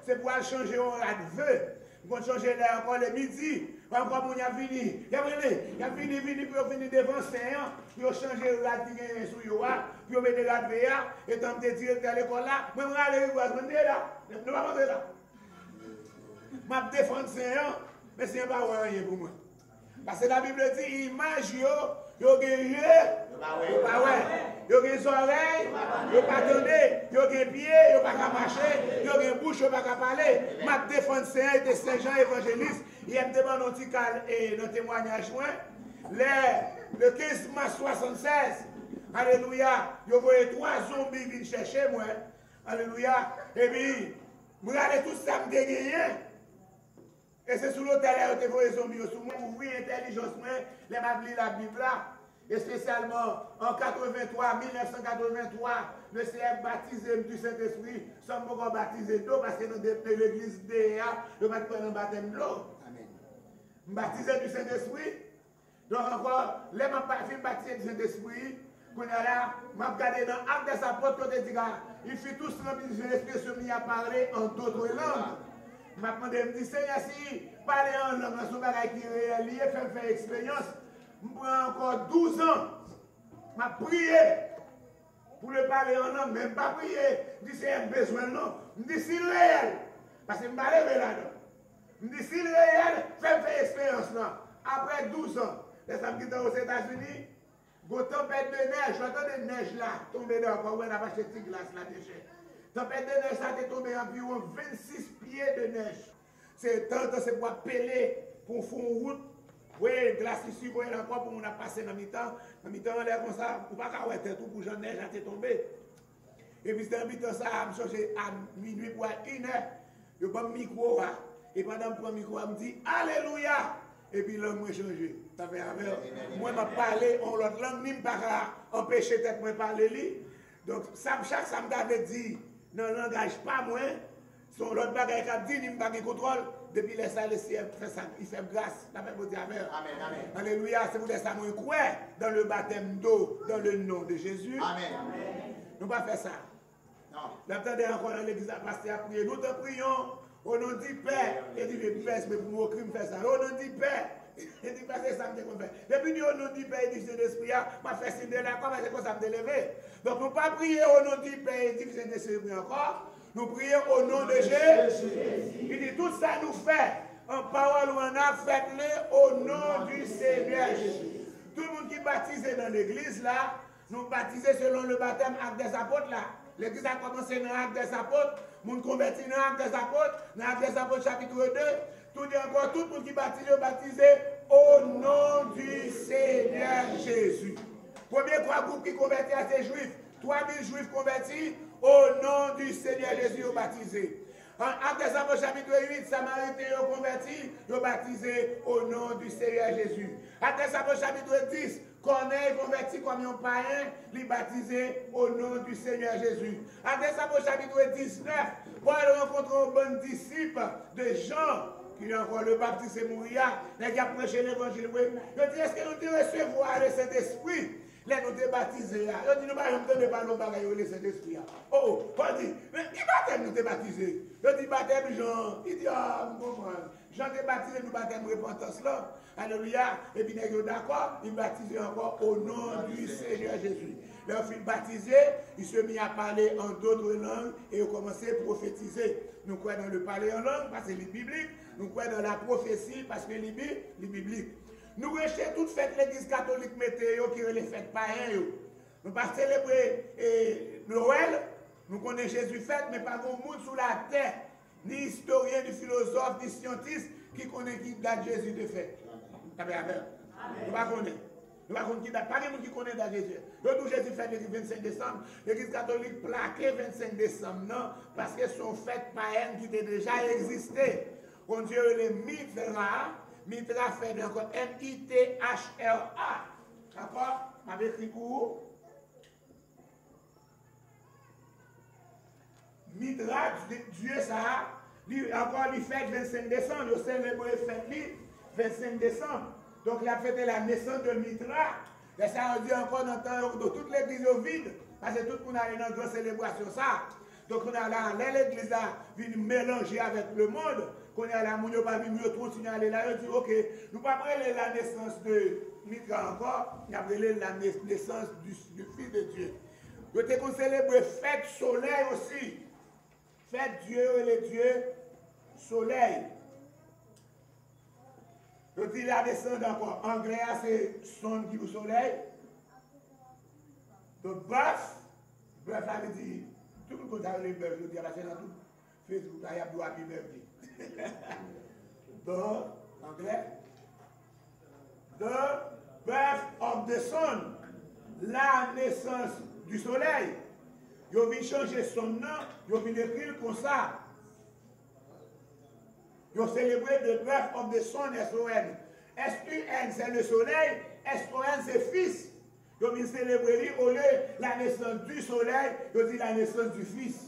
c'est pour changer un rat de vœux. Nous allons changer encore le midi Encore mon y a fini. Il a fini pour venir devant Seigneur, pour changer la tigre sur yo, pour mettre la VA et tant de directeur à l'école là, moi je vais aller voir là. Ne pas rentrer là. M'a défendre Seigneur, mais c'est pas rien pour moi. Parce que la Bible dit image yo gen yeux, yo gen oreilles, yo pas tendre, yo gen pieds, yo pas marcher, yo gen bouche, yo pas parler. M'a défendre Seigneur de Saint Jean évangéliste, il a demandé un petit cal et dans témoignage le 15 mars 76. Alléluia, yo voyez 3 zombies venir chercher moi. Alléluia. Et puis, vous regardez tout ça me gagné. Et c'est sous l'hôtel là, vous voyez les zombies sous moi, ouvrir l'intelligence, les m'appeler la Bible là. Et spécialement en 1983, le CF baptisé du Saint-Esprit, sommes beaucoup baptisés d'eau parce que dans l'église DEA, le matin un baptême de l'eau. Baptisé du Saint-Esprit. Donc encore, les films baptisés du Saint-Esprit, qu'on a là, m'a regardé dans l'acte des apôtres, quand il dit, il fait tous remplir de l'Esprit, se mis à parler en d'autres langues. M'a demandé, me dit, Seigneur, si parler en langue, c'est un bagage qui est lié, faire expérience. Je prends encore 12 ans. Je prié pour le parler en langue, même pas prier. Je dis c'est un besoin, non. Je dis c'est réel. Parce que je ne vais pas lever là-dedans. Je dis c'est réel, faire expérience là. Après 12 ans, les femmes qui sont aux États-Unis, une tempête de neige, j'entends de neige là, tomber dans le corps, on a pas acheté de glace là, déchet. Tempête de neige, ça est tombé environ 26 pieds de neige. C'est tant que c'est pour peler, pour faire une route. Oui, glace ici, vous voyez encore pour nous passer dans le mi-temps. Dans le mi-temps, on est comme ça, pour pas qu'à être tout pour jeune neige à tomber. Et puis, dans le mi-temps, ça, je me change à minuit pour 1 heure. Je prends le micro, et pendant que je prends le micro, je me dis Alléluia. Et puis, l'homme m'a changé. Ça fait avec. Moi, je parle en l'autre langue, ni pas empêcher peut-être moi de parler. Donc, chaque ça me dit, dans le langage, pas moi, son l'autre bagage qui dit, ni pas de contrôle. Depuis les salles, il fait grâce. La même chose. Amen. Alléluia. C'est pour ça que nous croyons dans le baptême d'eau, dans le nom de Jésus. Amen. Nous ne pouvons pas faire ça. Non. L'attendez encore dans l'église à pasteur à prier. Nous te prions au nom du Père. Et dit, mais pour mon crime, faire ça. Au nom du Père. Il dit, parce que ça me fait. Depuis au nom du Père, il dit, Saint-Esprit, m'a fait signe de la croix, c'est comme ça me lever. Donc, nous ne pouvons pas prier au nom du Père, il dit, Saint-Esprit encore. Nous prions au nom de Jésus. Il dit tout ça nous fait en parole ou en acte, faites-le au nom du Seigneur Jésus. Tout le monde qui est baptisé dans l'église là, nous baptisons selon le baptême acte des apôtres là. L'église a commencé dans l'acte des apôtres, nous convertis dans l'acte des apôtres, dans l'acte des apôtres chapitre 2. Tout dit encore, tout le monde qui est baptisé au nom du Seigneur Jésus. Premier 3 groupes qui convertis à ces juifs, 3000 juifs convertis. Au nom du Seigneur Jésus, ils baptisé. En Actes des Apôtres, chapitre 8, Samaritains ont converti, ils ont baptisé au nom du Seigneur Jésus. Actes des Apôtres, chapitre 10, Corneille converti comme un païen, il baptisé au nom du Seigneur Jésus. Actes des Apôtres, chapitre 19, Paul rencontre un bon disciple de Jean, qui a encore le baptisé mourir, qui a prêché l'évangile. Il dit, est-ce que nous devons recevoir le Saint-Esprit? Là, nous sommes baptisés. Il dit, nous ne pas nous bagailler le Saint-Esprit. Oh, Paul dit, mais qui baptême nous sommes baptisés? Il dit, baptême Jean. Il dit, ah, je comprends. Jean est baptisé, nous baptême repentance là. Alléluia. Et puis, nous sommes d'accord, il baptisé encore au nom du Seigneur Jésus. Leur fils baptisé, il se mit à parler en d'autres langues et il a commencé à prophétiser. Nous croyons dans le parler en langue parce que c'est biblique. Nous croyons dans la prophétie parce que c'est biblique. Nous rejetons toute fête l'église catholique météo qui est les fêtes païennes. Nous ne pas célébrer Noël, nous connaissons Jésus fête, mais pas grand monde sur la terre, ni historien, ni philosophe, ni scientiste qui connaît qui date Jésus de fête. Nous ne pas connaître. Nous ne connaissons pas de monde qui connaît date Jésus. L'autre Jésus fête le 25 décembre, l'église catholique plaquée 25 décembre, non, parce que son fête païenne qui était déjà existé. On dit les Mitra. Mitra fait encore M-I-T-H-R-A. D'accord? M'avez écrit pour Mitra, Dieu ça, encore il fait 25 décembre, le célèbre fête 25 décembre. Donc il a fêté la naissance de Mitra. Et ça on dit encore dans toute l'église au vide, parce que tout le monde a une grande célébration ça. Donc on a là, l'église a venu mélanger avec le monde. qu'on a la moun yo pas vivre, yo continue à aller là, yo dit OK, nous pas prendre la naissance de Mitra encore, nous avons la naissance du Fils de Dieu. Yo te qu'on célèbre fête soleil aussi. Fête Dieu et le Dieu soleil. Yo dit la descente encore. Anglais c'est son qui au soleil. Donc bœuf a dit tout le monde a les bœufs, je dis à la chaîne tout. Facebook, il y a deux happy birthday. Donc, anglais. The birth of the sun. La naissance du soleil. Ils ont changer son nom, ils ont écrire comme ça. Ils ont célébré the birth of the sun, S-O-N. S-U-N, c'est le soleil. S-O-N, c'est fils. Ils ont célébrer au lieu la naissance du soleil, ils ont dit la naissance du fils.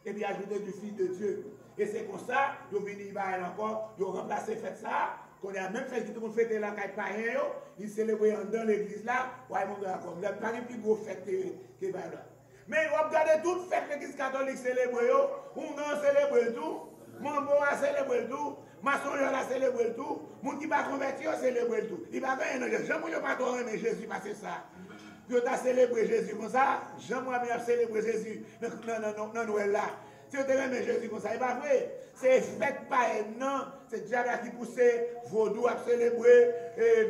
Et puis ajouter du Fils de Dieu. Et c'est comme ça, ils ont venu encore, ils ont remplacé fait ça, qu'on a même fait que tout le monde fêtait la caille païen, ils célébraient dans l'église là, ouais, mon gars, comme le pas les plus gros fête qui va là. Mais vous regardez toute fête l'église catholique célèbre, on a célébré tout, mon beau a célébré tout, maçon a célébré tout, mon qui va convertir a célébré tout. Il va gagner, j'aime pas trop aimer Jésus parce que ça. Puis on a célébré Jésus comme ça, j'aimerais bien célébrer Jésus dans Noël là. Si on aime Jésus comme ça, c'est pas vrai. C'est fait par un non, c'est déjà qui pousse vaudou à célébrer,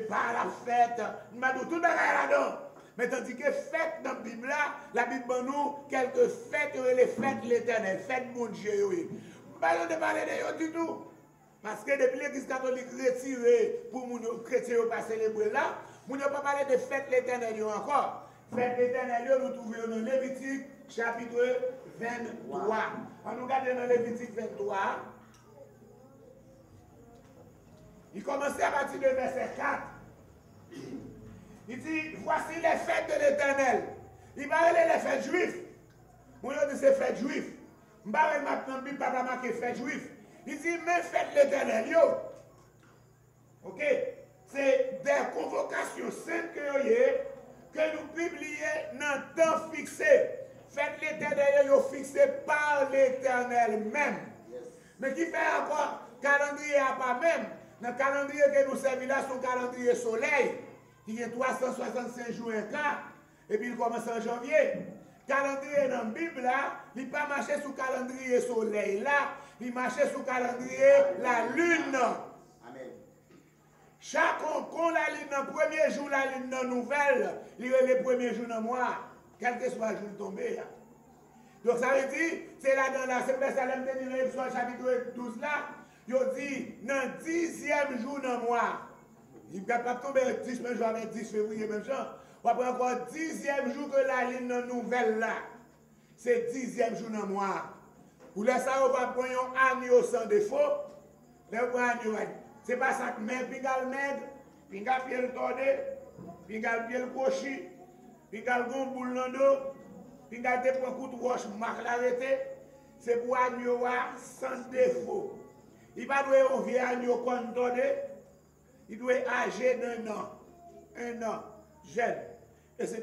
par la fête, tout le monde là-dedans. Mais tandis que fête dans la Bible là, la Bible nous quelques fêtes, les fêtes de l'éternel, fêtes mon Dieu. Pas de parler de du tout. Parce que depuis l'église catholique retirée pour les chrétiens ne pas célébrer là, nous ne pouvons pas parler de fête l'éternel encore. Fête l'éternel, nous trouvons dans Lévitique chapitre 23. On nous regarde dans Lévitique 23. Il commence à partir de verset 4. Il dit, voici les fêtes de l'éternel. Il va aller les fêtes juives. On dit c'est fêtes juives. Je ne vais pas maintenant pas marquer fêtes juives. Il dit, mais faites l'éternel, yo. Ok? C'est des convocations saintes que nous publions dans le temps fixé. Faites l'éternel, yo fixé par l'éternel même. Mais qui fait encore calendrier à pas même? Dans le calendrier que nous servons là, c'est un calendrier soleil, qui est 365 jours un quart, et puis il commence en janvier. Calendrier dans la Bible là, il pas marché sous calendrier soleil là, il marchait sous calendrier la lune. Amen. Chaque qu'on la lune dans le premier jour, la lune dans nouvelle, il est le premier jour dans le mois, quel que soit le jour tombé. Donc ça veut dire, c'est là dans la Salem de l'Épisode chapitre 12 là, il dit, dans le 10e jour dans le mois, il ne peut pas tomber le 10 même jour avec 10 février même genre. On va prendre encore 10e jour que la ligne nouvelle là. C'est 10e jour dans le mois. Pour laisser ça, on va prendre un agneau sans défaut. C'est pas ça que même pingal nègre, pingal pied tordé, pingal pied cochi, pingal gon boule dans dos, pingal te prend coup de roche, marque l'arrêté. C'est pour agneau sans défaut. Il va doit un vieux agneau comme tordé. Il doit âgé d'un an. Un an. Jeune. Etc.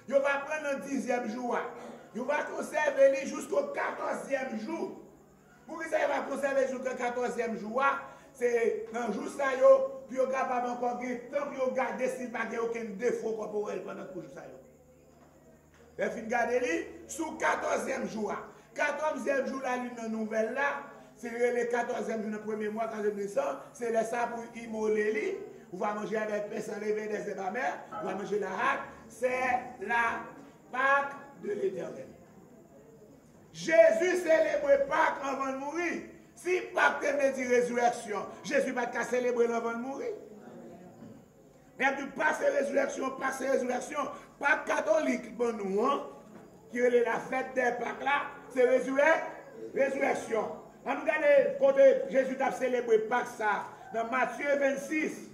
Il va prendre le 10e jour. Il va conserver jusqu'au 14e jour. Pour que ça va conserver jusqu'au 14e jour, c'est dans le jour ça, puis il est capable encore de temps pour garder s'il n'y a pas aucun défaut corporel pendant tout le jour. Il faut garder lui sous 14e jour. 14e jour, la lune nouvelle là, c'est le 14e jour, le premier mois quand je descends, c'est le ça pour immoler lui. On va manger avec pain sans lever des ébamères, on va manger la hâte. C'est la Pâque de l'Éternel. Jésus célèbre Pâque avant de mourir. Si Pâque te dit résurrection, Jésus va te célébrer avant de mourir. Mais tu passes résurrection, Pâque catholique pour nous, hein, qui est la fête des Pâques là, c'est résurrection. On regarde quand Jésus a célébré Pâques ça, dans Matthieu 26.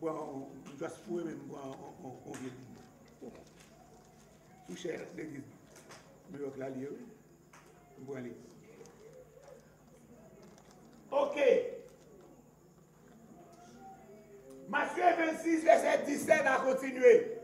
On doit se fouer même on vient. Tout cher, l'église. Mais on va aller. On va aller. Ok. Matthieu 26, verset 17 a continué.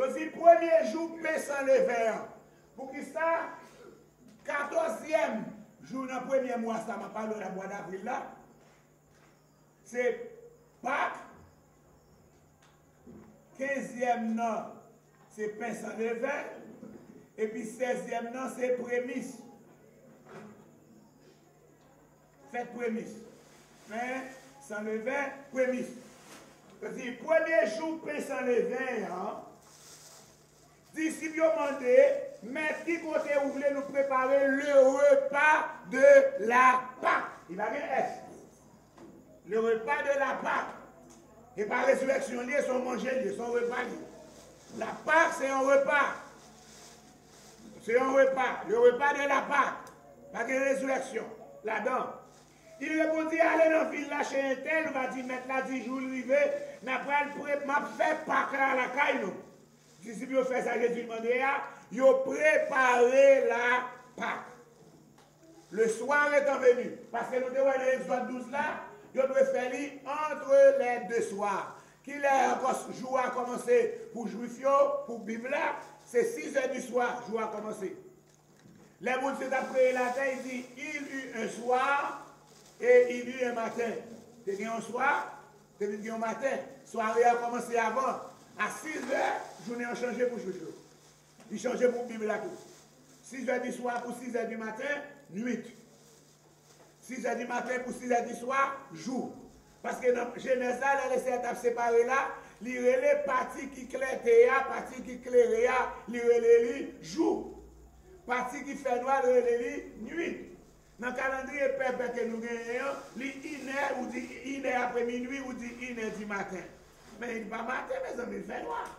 Donc, c'est le premier jour paix sans lever. Pour qui ça? 14e jour dans le premier mois, ça m'a parlé dans le mois d'avril là. C'est Pâques. 15e non, c'est pain sans levain. Et puis 16e non, c'est prémisse. Faites prémisse. Pain sans levain, prémisse. C'est-à-dire, premier jour pain sans levain, hein, disciples ont demandé, mais qui côté vous voulez nous préparer le repas de la Pâque? Il va bien S. Le repas de la Pâque. Et par résurrection, ils sont mangés, ils sont repas. La Pâque, c'est un repas. C'est un repas. Le repas de la Pâque. Pas de résurrection. Là-dedans. Il répondit, allez dans la ville là chez un tel, on va dire, mettre là 10 jours, arrivé, n'a pas fait Pâque à la caille, nous. Si vous faites ça, Jésus demandait, ils ont préparé la Pâque. Le soir étant venu. Parce que nous devons aller dans 12 là, ils doivent faire entre les deux soirs. Qu'il est encore jour à commencer pour Juifs, pour Bible, c'est 6 heures du soir, jour à commencer. Les gens s'est après la terre, il dit, il eut un soir et il eut un matin. C'est un soir, c'est un matin. Soirée a commencé avant. À 6 heures, journée a changé pour Juifs. Il changeait pour Bible là tout. 6 heures du soir pour 6 heures du matin, nuit. 6 heures du matin pour 6 heures du soir, jour. Parce que dans Genèse, les étapes séparées là, il y a les parties qui clairent, parties qui clairent, il y a les jour. Partie qui fait noir, il y a les nuit. Dans le calendrier peuple que nous gagnons, il y a 1 heure, ou dit 1 heure après minuit, ou dit 1 heure du matin. Mais il n'est pas matin, mes amis, il fait noir.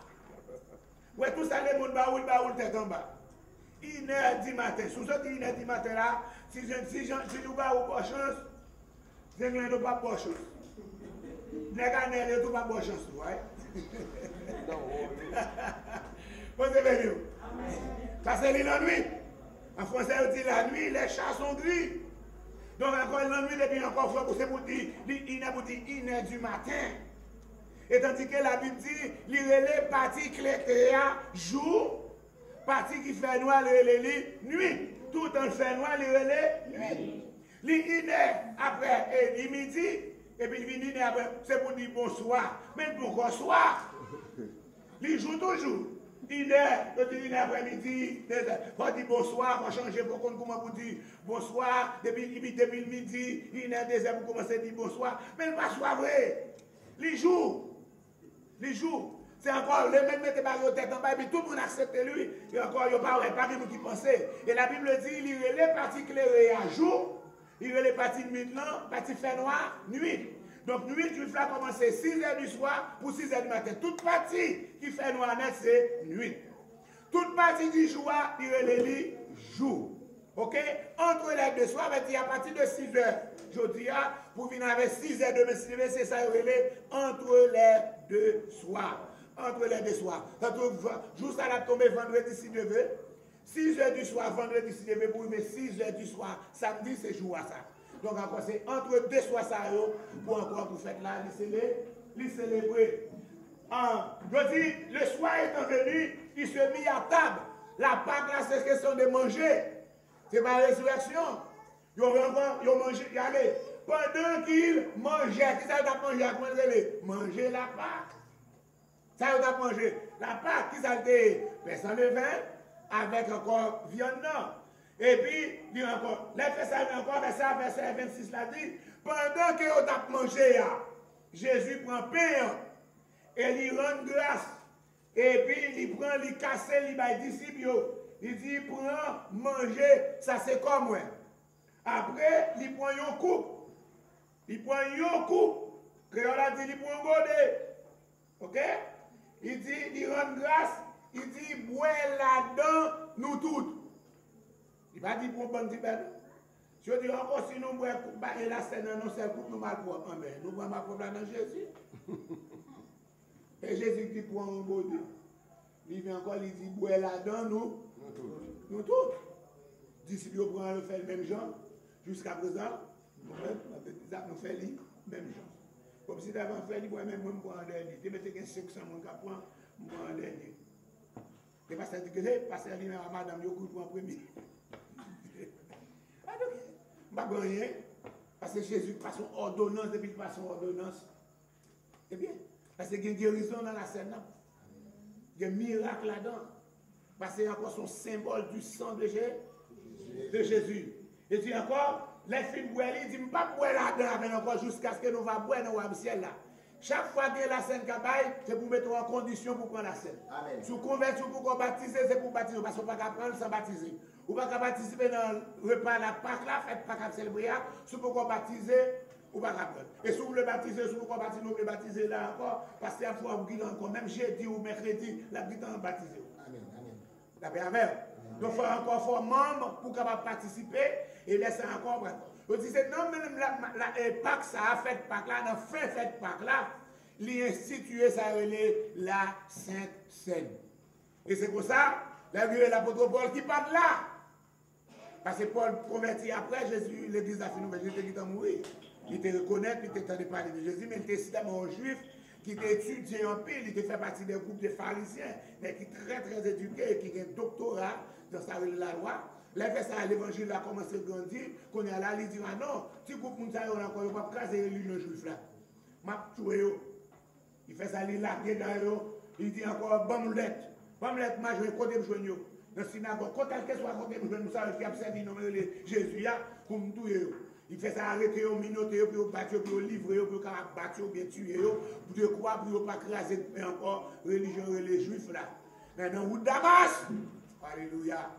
Ouais, tout ça, les gens baoul tête en bas. 1 heure du matin. Sous ce 1 heure du matin là, si nous avons pas chance, je n'ai pas de chance. Les gars n'ont pas de chance, ouais. Vous avez vu? Parce que c'est la nuit. En français, on dit la nuit, les chats sont gris. Donc encore la nuit, et puis encore fois, c'est pour dire, il est pour dire 1 heure du matin. Et tandis que la Bible dit, il y a les parties claires jour, partie qui fait noir, il y a les nuit. Tout en fait noir, il y a les nuit. Il est après et midi, et puis il vient après, c'est pour dire bonsoir. Mais bonsoir, il joue toujours. Il est après-midi, il faut dire bonsoir, il faut changer pour comment dire bonsoir. Depuis le midi, il est deuxième pour commencer à dire bonsoir. Mais il pas soit vrai. Il joue. Il joue. C'est encore le même mettre par tête en bas, et puis tout le monde accepte lui. Et encore, il n'y a pas de qui pensait. Et la Bible dit, il y a les parties claires à jour. Il y a les parties de nuit, parties fait noir, nuit. Donc, nuit, tu fais commencer 6 heures du soir pour 6 heures du matin. Toute partie qui fait noir net, c'est nuit. Toute partie du jour, il y a les jour. OK? Entre les deux soirs, il y a à partir de 6 heures. Je dis, pour venir avec 6 heures de matinée, c'est ça, il y a entre les deux soirs. Entre les deux soirs. Juste à la tombée vendredi, si Dieu veut. 6 heures du soir, vendredi, si Dieu veut, pour 6 heures du soir, samedi, c'est jour à ça. Donc, encore, c'est entre deux soirs, ça, pour encore, pour faire là, les célébrer. Je dis, le soir étant venu, il se mit à table. La Pâque, là, c'est question de manger. C'est pas la résurrection. Ils ont mangé, regardez. Pendant qu'ils mangeaient, qui ça a mangé à quoi manger la Pâque. Ça a mangé. La Pâque, qui ça a été sans le vin, avec encore viande, non. Et puis, dit encore, les fait ça encore, verset 26 là dit, pendant que vous avez mangé, Jésus prend pain et il rend grâce. Et puis, il prend, il casse, il va disciples. Il dit, prend, manger, ça c'est comme moi. Après, il prend une coupe. Il prend une coupe. Créole a dit, il prend un godet. Ok? Il dit, il rend grâce. Il dit, bois là-dedans, nous toutes. Il va dire pour un bon petit peu. Je dis encore, si nous bois et la scène, nous sommes coupe, nous mal pour un nous bois ma coupe là dans Jésus. Et Jésus dit pour un godet. Il vient encore, il dit, bois là-dedans, nous toutes. Disciples prennent le fait le même genre. Jusqu'à présent, nous faisons le même genre. Comme si d'avant fait, il voit même moi en dernier. Tu mets 500 personnes qui prennent, moi en dernier. Et pasteur dit que c'est pasteur lui-même à madame, il court en premier. Ah, donc, je ne sais rien. Parce que Jésus passe son ordonnance, depuis qu'il passe son ordonnance. C'est bien. Parce qu'il y a une guérison dans la scène. Il y a un miracle là-dedans. Parce qu'il y a encore son symbole du sang de Jésus. Et puis encore, les films boire, il dit, je ne vais pas boire là-dedans encore jusqu'à ce que nous va boire dans le ciel là. Chaque fois que la scène cabaye, c'est pour mettre en condition pour prendre la scène. Si vous convertissez pour baptiser, c'est pour baptiser. Parce qu'on ne peut pas prendre sans baptiser. Vous ne pouvez pas participer dans le repas la Pâque là, faites pas qu'à célébrer. Si vous pouvez baptiser, vous ne pouvez pas prendre. Et si vous voulez baptiser, si vous pouvez baptiser, vous pouvez baptiser là encore. Parce que fois vous guidez encore, même jeudi ou mercredi, la guidez en baptiser. Amen. Amen. Amen. Donc il faut encore faire membre pour capable participer et laisser encore. On dit c'est non, même la Pâque, ça a fait Pâque là, dans fin fait Pâque là, l'instituer ça la Sainte Seine. Et c'est pour ça, l'apôtre Paul qui parle là. Parce que Paul converti après, Jésus, l'église a fini, mais Jésus était mort. Il était reconnaître, il était en train de parler de Jésus, mais il était seulement un juif qui était étudié en pile, il était fait partie d'un groupe de pharisiens, mais qui est très très éduqué, qui a un doctorat dans la loi. Là, il fait ça, l'évangile a commencé à grandir, qu'on est là, il dit, ah non, si vous pouvez encore, il ne va pas craser le juif là. M'a tué. Il fait ça, il l'a dans il dit encore, bon lettre, moi je vais côté de joindre. Dans la synagogue, quand elle soit côté de joindre, nous savons qu'il a servi nom de Jésus pour nous tuer. Il fait ça arrêter, minoter, puis battre, puis livrer, puis battre, bien tuer, pour de quoi, pour ne pas craser encore religion, les juifs là. Maintenant, route Damas, alléluia.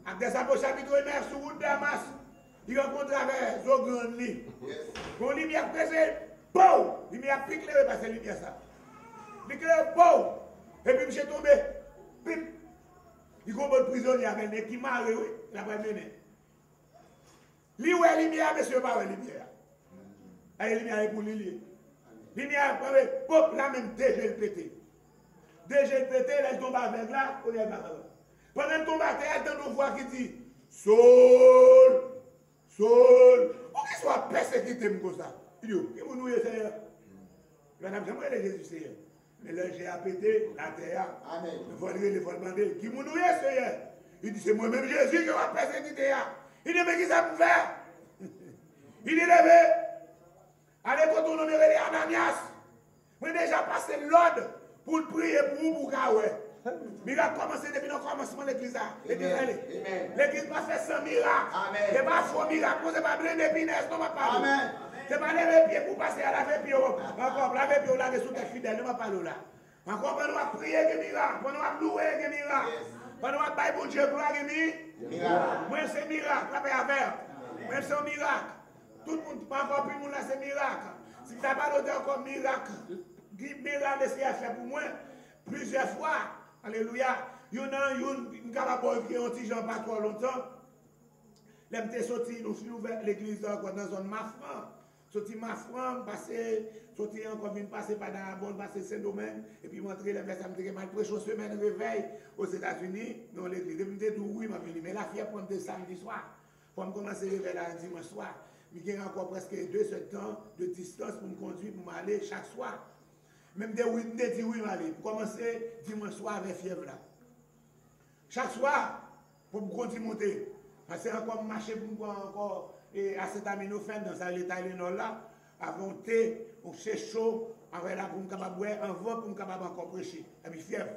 Avec des apôtres chapitre 9 sur route Damas, il rencontre avec Zogan Li. Bon, lumière pressée, bon, lumière pique les parce que lumière ça. Pique les bon, et puis monsieur tombé, pip. Il y a un bon prisonnier avec qui m'a oui, la première. Lui, où est lumière, monsieur, pas lumière. La lumière est pour lui. Lumière, pop, la même déjà le pété. Déjà le pété, elle tombe avec là, on est là. Pendant qu'elle tombe à terre, elle entend une voix qui dit Saul, Saul. Pourquoi qu'il soit persécuté comme ça? Il dit, qui vous nous est Seigneur? Madame, j'aimerais Jésus Seigneur. Mais là, j'ai pété la terre. Amen. Il faut demander, qui vous nous est Seigneur? Il dit, c'est moi-même Jésus qui va persécuter. Il dit, mais qui ça pour faire? Il dit, levé. Allez, quand on nomme Ananias, moi déjà passé l'ordre pour prier pour vous, pour Kawé. Miracle commencé depuis le commencement de l'église. L'église va faire 100 miracles. Ce n'est pas faux miracle, ce n'est pas blé d'épinès, non, ma parole. Ce n'est pas lever pied pour passer à laver pied. Encore, laver pied, laver sous tes fidèles, non, ma parole là. Encore, on va prier des miracles, on va louer des miracles. On va bailler pour Dieu, gloire des miracles. Moi, c'est miracle, la paix à faire. Moi, c'est un miracle. Tout le monde, pas encore plus, là, c'est miracle. Si tu n'as pas d'autre encore miracle, miracle, c'est à faire pour moi plusieurs fois. Alléluia. Il y a un capable qui est un petit Jean pas trop longtemps. L'aime sorti, nous sommes ouvert l'église dans la zone Mafran. Sorti Mafran, sorti encore une passer par la bonne, passer Saint-Domingue, et puis montrer les blessés, je mal prêché une semaine de réveil aux États-Unis, dans l'église. Depuis que je oui, ma fille, mais la fille prend des samedi soir. Pour me commencer à réveiller là dimanche soir. Il y a encore presque 2 temps de distance pour me conduire, pour m'aller chaque soir. Même des oui, me dit oui, m'aller. Pour commencer dimanche soir avec fièvre là. Chaque soir, pour me continuer à monter. Parce que encore marcher pour me encore acétaminophène dans l'état Tylenol là. Avant thé, on c'est chaud, avec là pour me capable boire, en vent pour me capable encore prêcher. Et puis fièvre.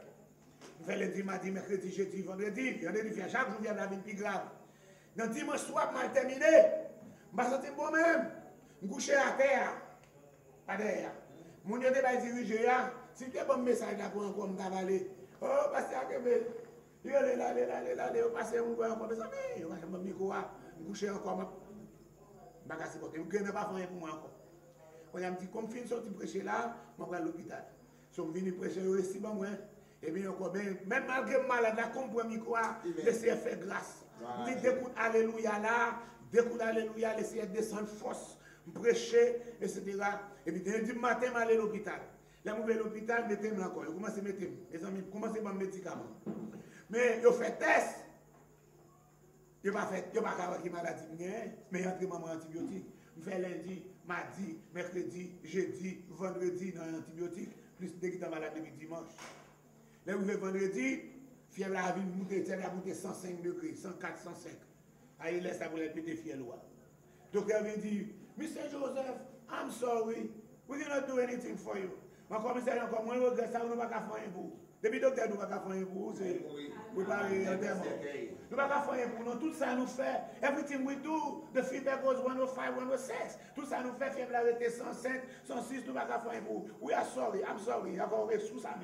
Je fais lundi, mardi, mercredi, jeudi, vendredi. Chaque jour, vient la vie plus grave. Dans dimanche soir, mal terminé. Je me sens bon même. Je me couche à terre. Pas derrière. Mon Dieu va diriger là. Si tu as un bon message là pour encore me cavaler. Oh, pasteur Kébé. Il est là, il passe un peu encore. Il va me micro. Je me couche encore. Je ne vais pas faire pour moi encore. On a dit, comme fin sorti prêcher là, je vais à l'hôpital. Si je viens prêcher aussi, et bien encore, même malgré malade, là, comme pour micro, laissez faire grâce. Dit d'écoute alléluia là, d'écoute alléluia, laissez descendre force, prêcher, etc. Et puis lundi matin, je vais aller à l'hôpital. Là, je vais à l'hôpital, mettez-moi encore. Je commence à mettre, les amis, commencez par médicaments. Mais je fais test. Je ne vais pas avoir de maladie, mais entre maman antibiotique. Je fais lundi, mardi, mercredi, jeudi, vendredi dans l'antibiotique, plus dès que tu es malade depuis dimanche. Là, je fais vendredi, Fièvre la vie monter, elle a monté 105 degrés, 104, 105. Aí il laisse ça pour les péter fièvre. Docteur vient dire, Mr. Joseph, I'm sorry, we cannot do anything for you. Mon commissaire encore moins regrette ça, nous ne pouvons pas faire rien pour. Depuis docteur, nous ne pouvons pas faire rien pour. Nous parler en termes. Nous ne pouvons pas faire rien pour nous. Tout ça nous fait. Everything we do, the feedback was 105, 106. Tout ça nous fait. Fièvre la été 105, 106, nous ne pouvons pas faire rien pour. We are sorry, I'm sorry. Encore sous ça.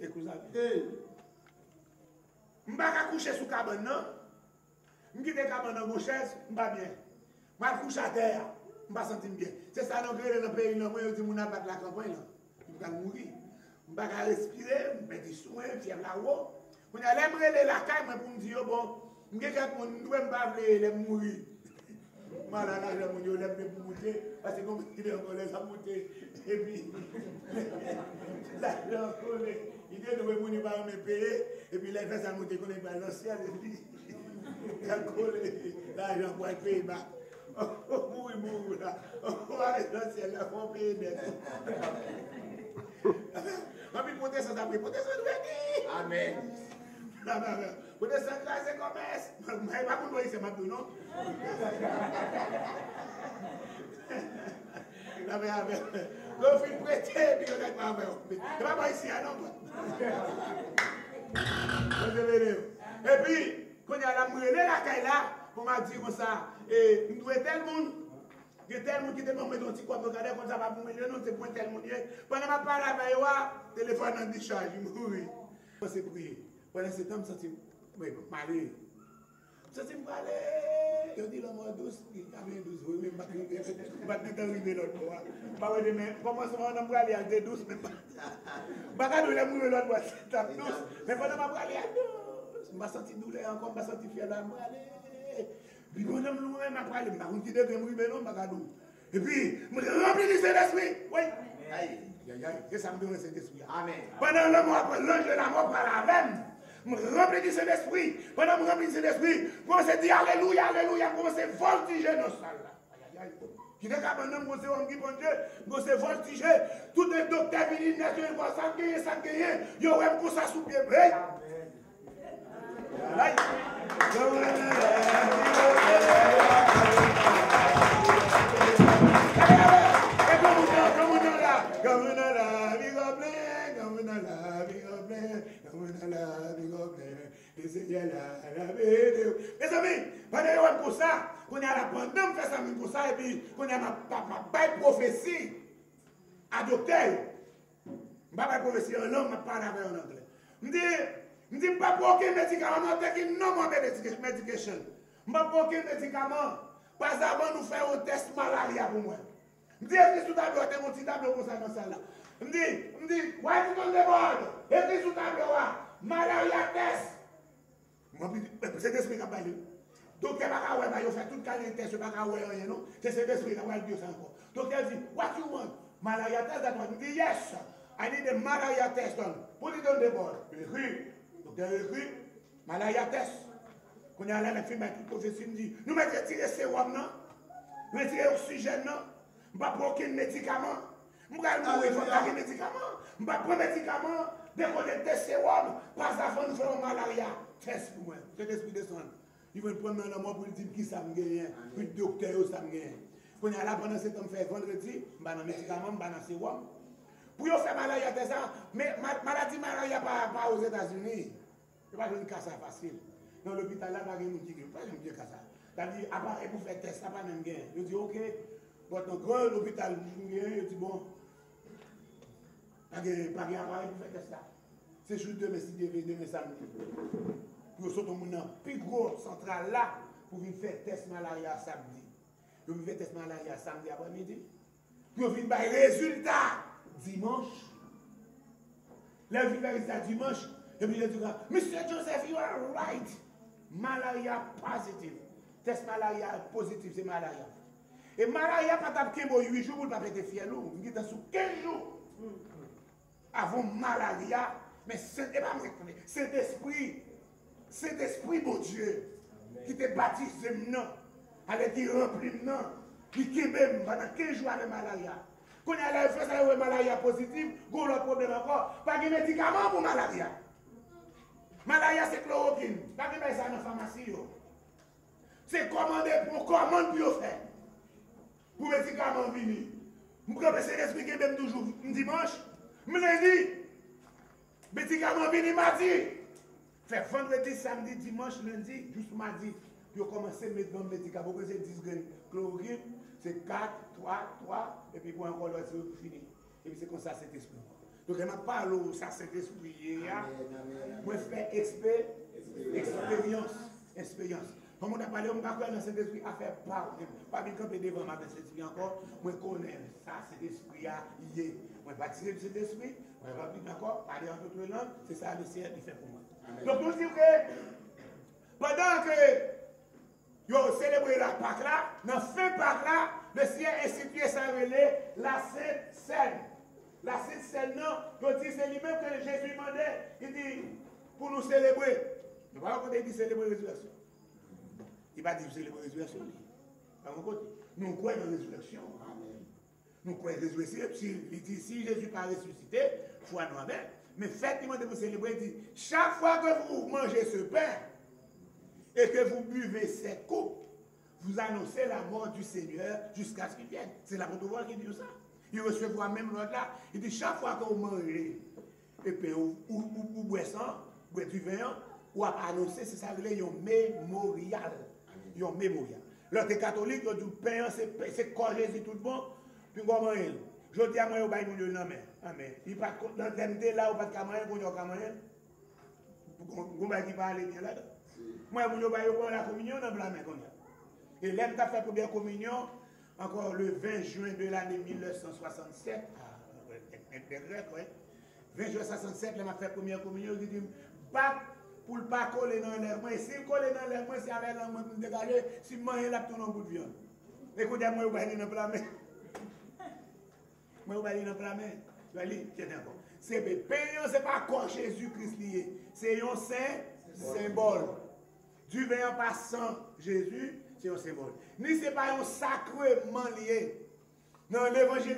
Écoute ça. Je ne vais pas coucher sous cabane, non? Je quitte la cabane dans mon chaise, je ne vais pas bien. Je vais coucher à terre, je ne vais pas sentir bien. C'est ça, nous créons dans le pays, nous avons dit, nous n'avons pas de la campagne, nous allons mourir. Je ne vais pas respirer, je vais des soins, fièvre là-haut. On a l'aimerait la caille, pour me dire, bon, je ne vais pas mourir. Malade, je vais pas mourir, parce que comme il est encore là, ça monte. Et puis, là, il est encore là. Il dit, nous ne pouvons pas me payer. Et puis, là, il fait ça monter qu'on est pas dans le ciel. Et puis, il a collé. Là, il va payer. Oh, mourir, là. On va aller dans le ciel, là, on va payer net. Ma vie protestant d'après, protestant de venir. Amen. Protestant classe et commerce. Mais pas pour nous, c'est ma non? Le film prêté, puis on est pas avec. C'est pas moi ici, non? Et puis, quand il y a la brûlée, la caille là, pour m'a dit comme ça, et nous devons tel monde. Il y a tel monde qui te demande un petit quoi pour regarder comme ça va pour million, non, c'est pour tel monde. Pendant que je parle avec moi, le téléphone en décharge, je mourir. Je suis prié. Pendant ce temps, je me sens malé. Je me sens malé. Je dis le mot douce, il y avait 12 jours, je ne vais pas arriver l'autre fois. Je vais comment ça va, on va aller à des douces, mais pas. Je ne vais pas aller l'autre fois, c'est douce. Mais pendant que je vais aller à douce, je me sens douleur encore, je me sens fier là, puis quand je me parle, je me dis que je vais mourir, non, je et puis, je me remplis du Saint-Esprit. Oui. C'est ça me donne le Saint-Esprit. Amen. Pendant le mois, l'ange de la mort parle avec moi. Je me remplis du Saint-Esprit. Pendant que je me remplis du Saint-Esprit, je commence à dire Alléluia, Alléluia, je commence à voltiger dans la salle. Qui n'est qu'à un homme, qui bon Dieu, je commence à voltiger. Tout les docteurs viennent, ils vont s'enquiller, s'enquiller. Ils vont comme ça sous pied. Amen. Mes amis, pendant pour ça, on a la pandémie fait ça pour ça, et puis on a ma prophétie à docteur. Ma prophétie en langue, ma parle avec en anglais. Je ne dis pas pour aucun médicament, je dis non, mon medication. Je ne dis pas pour aucun médicament. Pas avant nous faire un test malaria pour moi. Je dis, écris sous tableau, tu as mon petit tableau pour ça dans ça là. Je dis, why is it on the board? Écris sous tableau, malaria test. C'est l'esprit qui a parlé. Donc, il n'y a pas de fait tout le test, il n'y a pas de rien, non? C'est cet esprit qui a parlé encore. Donc, il dit, what you want? Malaria test, that one. Je dis, yes, I need a malaria test done. Put it on the board. Écris. Donc, il écrit, malaria test. Quand il y a la fille, toute prophétie me dit, nous mettons retirer sérum, non? Nous retirer oxygène, non? Je ne vais pas prendre aucun médicament. Je ne vais pas prendre médicament. Je ne vais pas prendre médicament. Dès qu'on est des sérum, pas avant nous faisons malaria. Test pour moi. C'est l'esprit de son. Ils vont prendre un homme pour dire qui ça me gagne. Puis le docteur, ça me gagne. Quand il y a là pendant ce temps, fait vendredi, je vais dans médicament, je vais dans sérum. Pour faire malaria, c'est ça. Mais maladie malaria pas aux États-Unis. Ce n'est pas une casse facile. Dans l'hôpital, là, pas de monde qui ne pas de ça. C'est-à-dire, appareil pour faire test, ça pas même gain. Je dis, ok, votre grand l'hôpital, je dis, bon, pas de appareil pour faire test là. C'est juste demain, si demain samedi. Pour sortir dans plus gros central là, pour venir faire test malaria samedi. Pour venir faire test malaria samedi après-midi. Pour venir faire résultat dimanche. Là, vous venez faire dimanche. Et puis, je dis, Mr. Joseph, you are right. Malaria positive. Test malaria positif, c'est malaria. Et malaria, pas taper 8 jours, vous ne pouvez pas faire fier. Vous êtes sous 15 jours. Avant malaria, mais c'est pas moi. C'est l'esprit, mon Dieu, qui te baptise maintenant, avec qui remplit maintenant, qui même pendant 15 jours avec malaria. Quand il y a la malaria positive, vous avez un problème encore. Pas de médicaments pour malaria. Malaya, c'est chloroquine. Pas que ça dans la pharmacie. C'est commandé pour commande pour faire. Pour médicaments venir. Je peux expliquer même toujours dimanche. Je me dis, médicaments venir mardi. Fait vendredi, samedi, dimanche, lundi, juste mardi. Puis on commence à mettre dans le médicament. Pour que c'est 10 graines chloroquine, c'est 4, 3, et puis pour encore l'autre, c'est fini. Et puis c'est comme ça, cet esprit. Donc, je ne parle pas de ça, cet esprit. Je fais expérience. Comme on a parlé, on va faire dans cet esprit à faire pas bien camper devant ma cet esprit encore. Je connais ça, cet esprit à y est. Je vais tirer de cet esprit, je vais pas bien encore parler en d'autres langues. C'est ça le Seigneur qui fait pour moi. Donc, nous disons que pendant que vous célébrez la Pâque là, dans la fin Pâque là, le Seigneur institue ça relève la Sainte Seine. La Sainte Seine, non, c'est lui-même que Jésus demandait, il dit, pour nous célébrer. Nous ne parlons pas de célébrer la résurrection. Il va dire célébrer la résurrection. Par mon côté, nous croyons dans la résurrection. Nous croyons dans la résurrection. Il dit, si Jésus n'a pas ressuscité, foi nous amen. Mais faites-moi de vous célébrer, il dit, chaque fois que vous mangez ce pain et que vous buvez cette coupe, vous annoncez la mort du Seigneur jusqu'à ce qu'il vienne. C'est l'apôtre Paul qui dit ça. Il recevra même l'autre là. Il dit, chaque fois que vous mangez et puis vous boivez du vin, ou à annoncer, c'est ça, il y a un mémorial. Il y a un mémorial. L'autre catholique, il dit, pain, c'est quoi Jésus tout bon, puis comment il je dis à moi, il y a un homme. Amen. Il n'y a pas de l'indemnité là, ou pas de camarade, il y a un camarade. Vous ne pas aller bien là-dedans. Moi, je vais la communion dans la main. Et l'aime t'a fait première communion, encore le 20 juin de l'année 1967. Des Grecs, oui. 20 juin 1967, elle m'a fait première communion. Il dit, pas pour ne pas coller dans l'air. Moi, si je colle dans l'air, c'est avec l'air pour me dégager. Si je mange là, tout un bout de viande. Écoutez, moi, je vais aller dans la main. Moi, je vais aller dans la main. Je vais aller, tiens encore. C'est payant, ce n'est pas quand Jésus-Christ lié. C'est un saint symbole. Du vin pas sans Jésus, c'est un symbole. Ni ce n'est pas un sacrement lié. Dans l'évangile,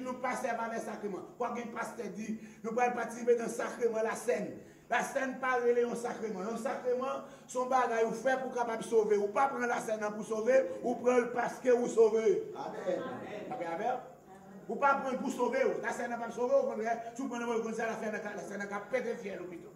nous passons par les sacrements. Quoi qu'un pasteur dit, nous pouvons participer dans le sacrement, la scène. La scène parle de un sacrement. Un sacrement, son bagage ou fait pour capable sauver. Ou pas prendre la scène pour sauver, ou prendre parce que vous sauvez. Amen. Amen. Ou pas prendre pour sauver. La scène n'a pas sauvé, au contraire, si vous prenez le ça, la scène n'a pété fier l'hôpital.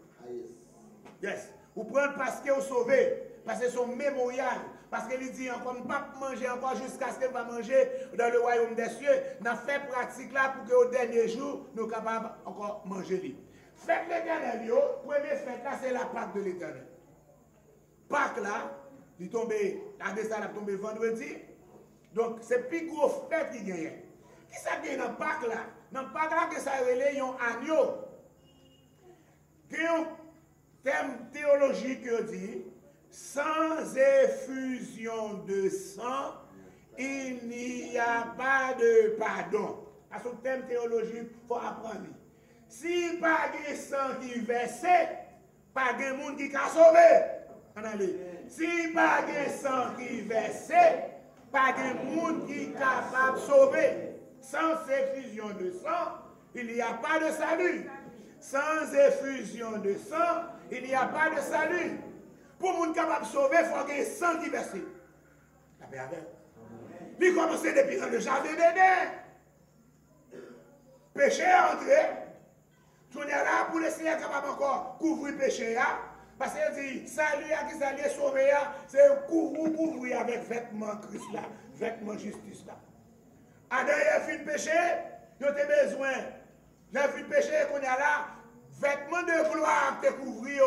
Yes. Ou prendre parce que vous sauvez. Parce que c'est son mémorial. Parce qu'il dit encore, ne pas manger encore jusqu'à ce qu'il va manger dans le royaume des cieux. Nous avons fait pratique là pour qu'au dernier jour, nous soyons capables encore manger lui. Fête l'éternel, première fête là, c'est la Pâque de l'éternel. Pâque là, il tombe, la descente a tombé vendredi. Donc, c'est plus gros fête qui gagne. Qui ça gagne dans Pâque là? Dans Pâque là, que ça relève un agneau. Il y a un thème théologique qui dit, sans effusion de sang, il n'y a pas de pardon. À ce thème théologique, il faut apprendre. Si pas de sang qui verse, pas de monde qui a sauvé. Si pas de sang qui verse, pas de monde qui est capable de sauver. Sans effusion de sang, il n'y a pas de salut. Sans effusion de sang, il n'y a pas de salut. Pour les gens capables de sauver, il faut qu'il y ait sang qui verse. Il commence depuis dans le jardin d'Éden. Péché est entré. On est là pour laisser capable encore couvrir le péché. Parce qu'il dit, salut à qui s'allie sauver, c'est couvrir avec vêtements Christ là, vêtements justice là. Adam a fait le péché, il a besoin. J'ai fait le péché qu'on est là, vêtements de gloire te couvrir.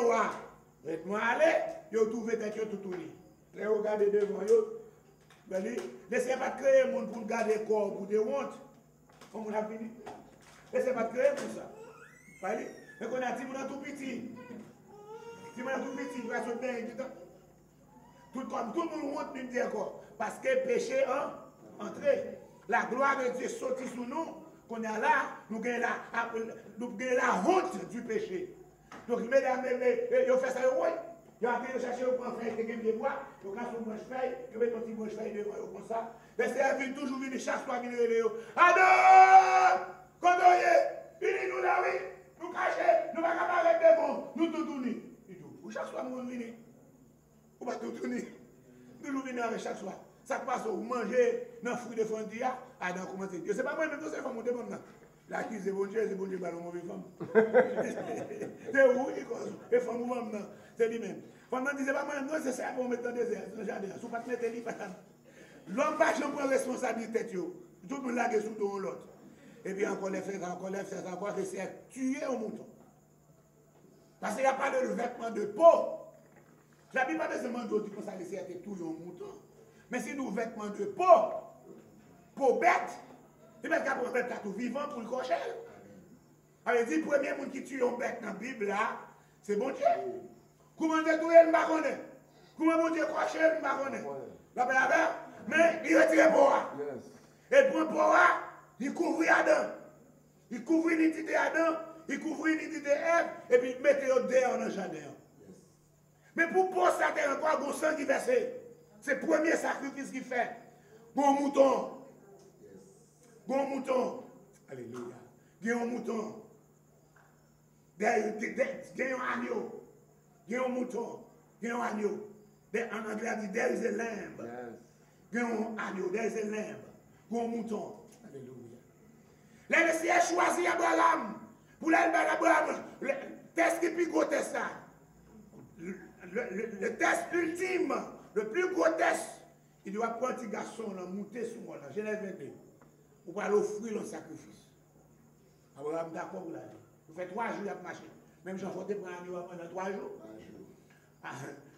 Vêtements aller, il a trouvé que tout tourné. Regardez devant eux. Laissez pas créer le monde pour garder le corps, pour des hontes. Comme on a fini. Laissez pas créer pour ça. Mais qu'on a dit, on a tout petit. Si on a tout petit, il va se faire tout comme tout le monde honte dit encore. Parce que le péché est entré. La gloire de Dieu sortit sur nous. Qu'on a là, nous avons la honte du péché. Donc, mesdames, ils fait ça, oui. Ils ont cherché au point frère, quelqu'un de bois, ils ont cassé une branche feuille, ils mettent un petit branche feuille devant eux comme ça. Mais c'est toujours venir chaque fois venir les eux. Adam! Quand on y est, il nous là, oui. Nous cacher, nous ne pouvons pas avec des bons, nous tout tourner. Ou chaque soir, nous venons. Ou pas tout tourner. Nous venons avec chaque soir. Ça passe, vous mangez dans le fruit de fondia, à dans comment c'est. C'est pas moi, même c'est comme on demande. La qui c'est bon Dieu, ballon mauvais femme. C'est où, et femme ou femme, c'est lui-même. Femme disait pas moi, non, c'est ça pour mettre dans le désert, dans le jardin. Si vous ne mettez pas, l'homme va jamais prendre responsabilité. Tout le monde l'a sous l'autre. Et puis encore les frères, encore les frères, encore les frères, tuer au mouton. Parce qu'il n'y a pas de vêtements de peau. La Bible n'a pas besoin de dire que ça laisse être toujours au mouton. Mais si nous vêtements de peau bête, il va y bête tout vivant pour le cocher. Alors il dit, le premier monde qui tue une bête dans la Bible, là, c'est bon Dieu. Comment détruire le baronnet? Comment bon Dieu cocher le baronnet? Mais il retire le bois. Et il prend le bois, il couvre Adam. Il couvre l'identité Adam, il couvre l'identité Ève, et puis il met dehors dans le jardin. Mais pour constater encore, il y a un sang qui verse. C'est le premier sacrifice qu'il fait. Bon mouton. Bon mouton. Alléluia. Il y a un mouton. Il y a un agneau. Il y a un mouton. Il y a un agneau. En anglais, on dit there is a lamb. Il y a un agneau. There is a lamb. Il y a un mouton. Alléluia. Le Messie a choisi Abraham. Pour l'Abraham. Le test qui est plus gros test ça. Le test ultime. Le plus gros test, il doit prendre un petit garçon, monter sur moi, dans Genèse 22, pour aller offrir le sacrifice. Abraham, d'accord, vous l'avez. Vous faites 3 jours, il a marché. Même Jean Forté prend un nuage pendant 3 jours.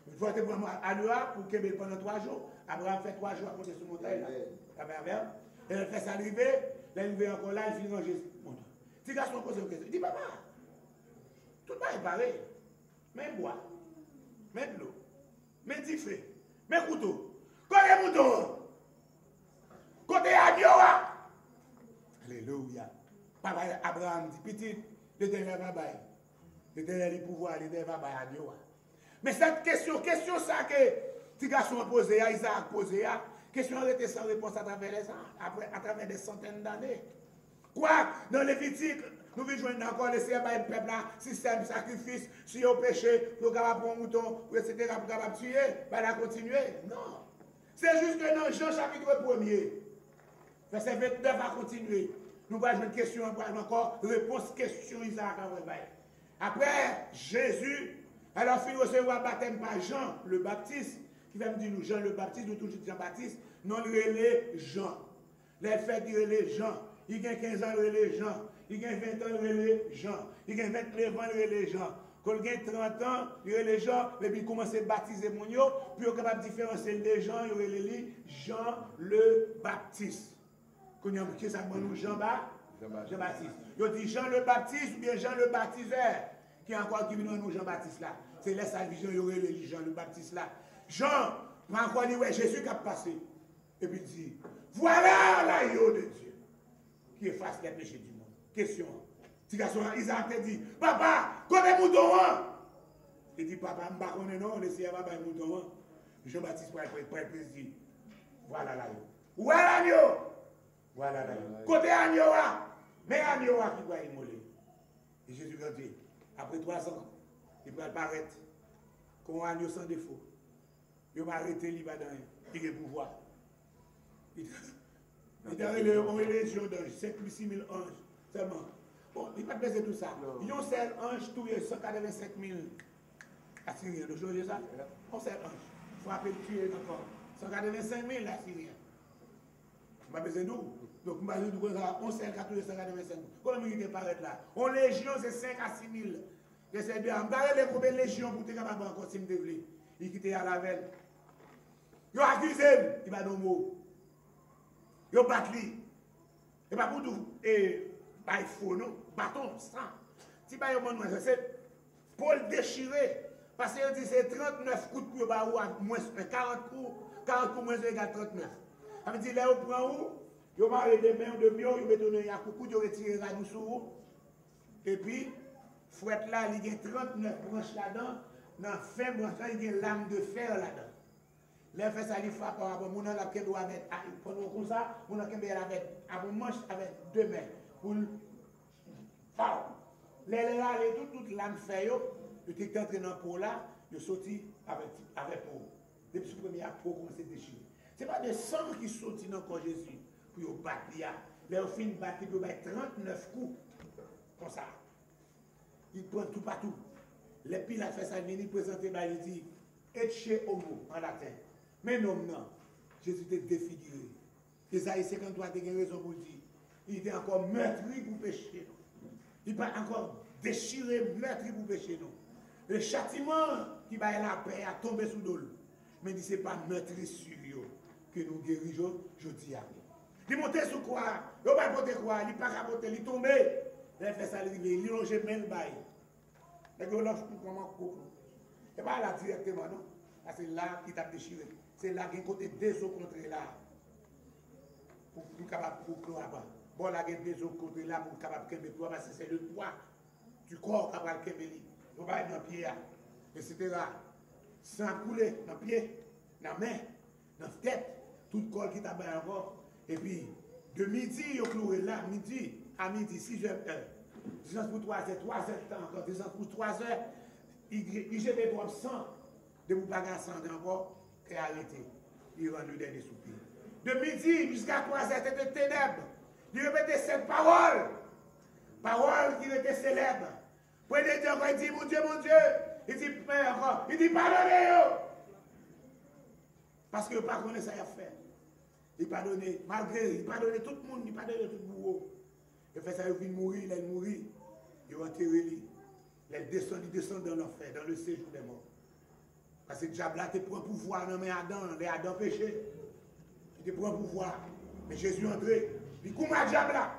Vous Forté prend un nuage pour Québec pendant 3 jours. Abraham fait 3 jours à monter sur la montagne. Et il fait s'arriver, il arrive encore là, il finit dans Jésus. Petit garçon pose une question. Il dit, papa, tout le monde est pareil. Même bois, même l'eau, même du feu. Mais couteau, côté mouton, côté agneau. Alléluia. Papa Abraham dit, petit, l'éternel va bailler. L'éternel est pouvoir, l'éternel va bailler agneau. Mais cette question ça que petit garçon a posé, Isaac a posé, question a été sans réponse à travers les ans, à travers des centaines d'années. Quoi? Dans Lévitique, nous venons joindre encore les peuple, système, sacrifice, si au péché, nous capable prendre un mouton, etc., pour capable tuer, la continuer. Non. C'est juste que dans Jean chapitre 1er, verset 29 va continuer. Nous allons jouer une question encore, réponse, question Isaac. Après, Jésus, alors il recevoir baptême par Jean le Baptiste, qui va me dire nous, Jean le Baptiste, nous toujours Jean-Baptiste, non le relais Jean. Les faits du relais Jean. Il y a 15 ans, les gens. Il y a 20 ans, les gens. Il y a 29 ans, les gens. Quand il y a 30 ans, les gens, et puis il commence à baptiser mon yo, puis il est capable de différencier les gens, il y a Jean le Baptiste. Quand il y a qui ça nous Jean-Baptiste. Il dit Jean le Baptiste ou bien Jean le Baptiseur, qui est encore qui vient nous Jean-Baptiste là. C'est là sa vision, il y aurait les Jean le Baptiste là. Jean, va encore dire, ouais, Jésus qui a passé. Et puis il dit, voilà l'agneau de Dieu qui efface les péchés du monde. Question. Petit garçon, Isaac te dit, papa, connais mouton. Il dit, papa, je ne connais pas, non, laissez papa mouton. Jean-Baptiste pour le dit, voilà l'agneau. Où est l'agneau? Voilà l'agneau. Côté agneau, mais agneau qui doit immoler. Et Jésus a dit, après 3 ans, il va apparaître comme un agneau sans défaut. Il va arrêter l'Ibadan, il a pouvoir. Il a une légion d'anges, 5 000, 6 000 anges seulement. Bon, il n'a pas besoin de tout ça. Il y a un seul ange, tout 185 000 Assyriens. Le jour de ça, un seul ange. Il faut appeler tuer encore. 185 000 Assyriens. Il n'a pas besoin de nous. Donc, il n'a pas besoin de nous. On sait qu'à tous les 185 000. Comment il apparaît là? En légion, c'est 5 à 6 000. J'essaie bien. Je vais regarder combien de légions pour te capable encore si je veux. Il quitte à la veille. Il a accusé, il va donner mot. Yo bat li. Et pas pour tout. Et pas il faut non. Bâton, sang. Si pas yo mon c'est pour le déchirer. Parce que dit c'est 39 coups pour ba ou moins 40 coups. 40 coups moins égale 39. Ça veut dire là on prend où? Yo marre des mains de mieux, yo met donner un coup yo retirer la dessous. Et puis fouette là, il y a 39 branches là-dedans. Dans fin branche là, il y a une lame de fer là-dedans. Les fait ça, il frappe par rapport à mon la qui doit mettre pendant comme ça, mon qui doit mettre à mon manche avec 2 mains pour les toute lame fait yo, tu t'es entré dans pour là, de sortir avec peau. Depuis le premier peau commence à déchirer. Ce n'est pas des sang qui sortent dans le corps de Jésus pour battre. Les fins de battre, ils battre 39 coups. Comme ça. Ils prennent tout partout. Les pilotes fait ça, ils présentent, ils disent, Etche homo en latin. Mais non, non. Jésus était défiguré. Isaïe 53 a raison pour dire. Il était encore meurtri pour pécher. Il pas encore déchiré, meurtri pour pécher. Le châtiment qui va la paix a tombé sous l'eau. Mais ce n'est pas meurtri sur eux que nous guérissons, je dis à vous. Il monte sur quoi? Il ne va pas porter quoi? Il ne va pas porter, il tombe. Il fait ça, il longe même le bail. Il lance comment couper. Ce n'est pas là directement, non? C'est là qui t'a déchiré. C'est là qu'il y a un côté des autres contre là. Pour capable de couper là-bas. Bon, là, il y a des autres contre là pour capable de couper parce que c'est le poids du corps capable de couper. Il va être dans le pied, etc. Sans couler dans le pied, dans la main, dans la tête, tout le corps qui t'a bien encore. Et puis, de midi, il y a cloué là, midi, à midi, 6h. Distance pour 3 heures, 3 heures de temps encore, distance pour 3 heures, il jette des droits sang, de vous pas sans encore, et arrêté. Il rend le dernier soupir. De midi jusqu'à 3 heures, c'était de ténèbres. Il répétait cette parole, parole qui était célèbre. Prenez Dieu encore, il dit, mon Dieu, il dit, Père encore, il dit, pardonnez-vous. Parce que ne pas connaître ça, il a fait. Il pardonnait, malgré, il pardonnait tout le monde, il pardonnait tout le monde. Il fait ça, il vient mourir, il mourit, il va enterrer lui. Il descend dans l'enfer, dans le séjour des morts. Parce que le diable là, te prend pouvoir dans les Adam péché. Il te prend pouvoir. Mais Jésus est entré, il coupe le diable là.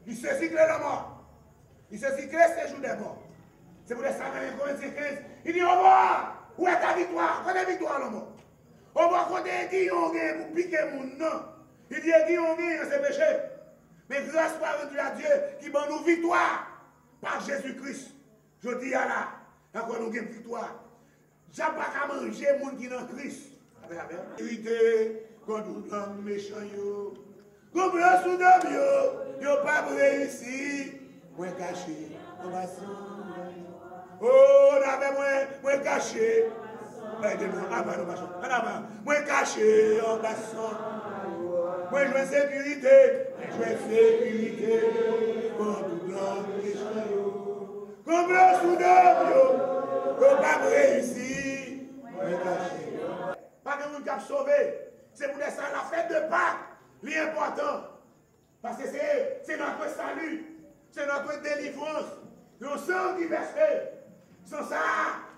Il saisit la mort. Il saisit le séjour des morts. C'est pour ça que dans Corinthiens 15, il dit, au revoir, où est ta victoire? Quand est la victoire, le mort? Au revoir, quand est qui on gagne pour piquer mon nom? Il dit, qui on gagne dans ses péchés? Mais grâce à Dieu qui donne nous victoire par Jésus-Christ. Je dis à là, encore nous avons une victoire. Je n'ai pas qu'à manger les gens qui sont en Christ. Vérité, quand nous sommes méchants, comme le soudain, ils n'ont pas réussi. Moi caché, on va oh, on avait caché. Moi caché, on va moi je veux sécurité, quand nous sommes méchants, comme le soudain, ils n'ont pas réussi. Pas de monde qui a sauvé. C'est pour ça la fête de Pâques, l'important. Parce que c'est notre salut, c'est notre délivrance. Le sang qui verse. Sans ça,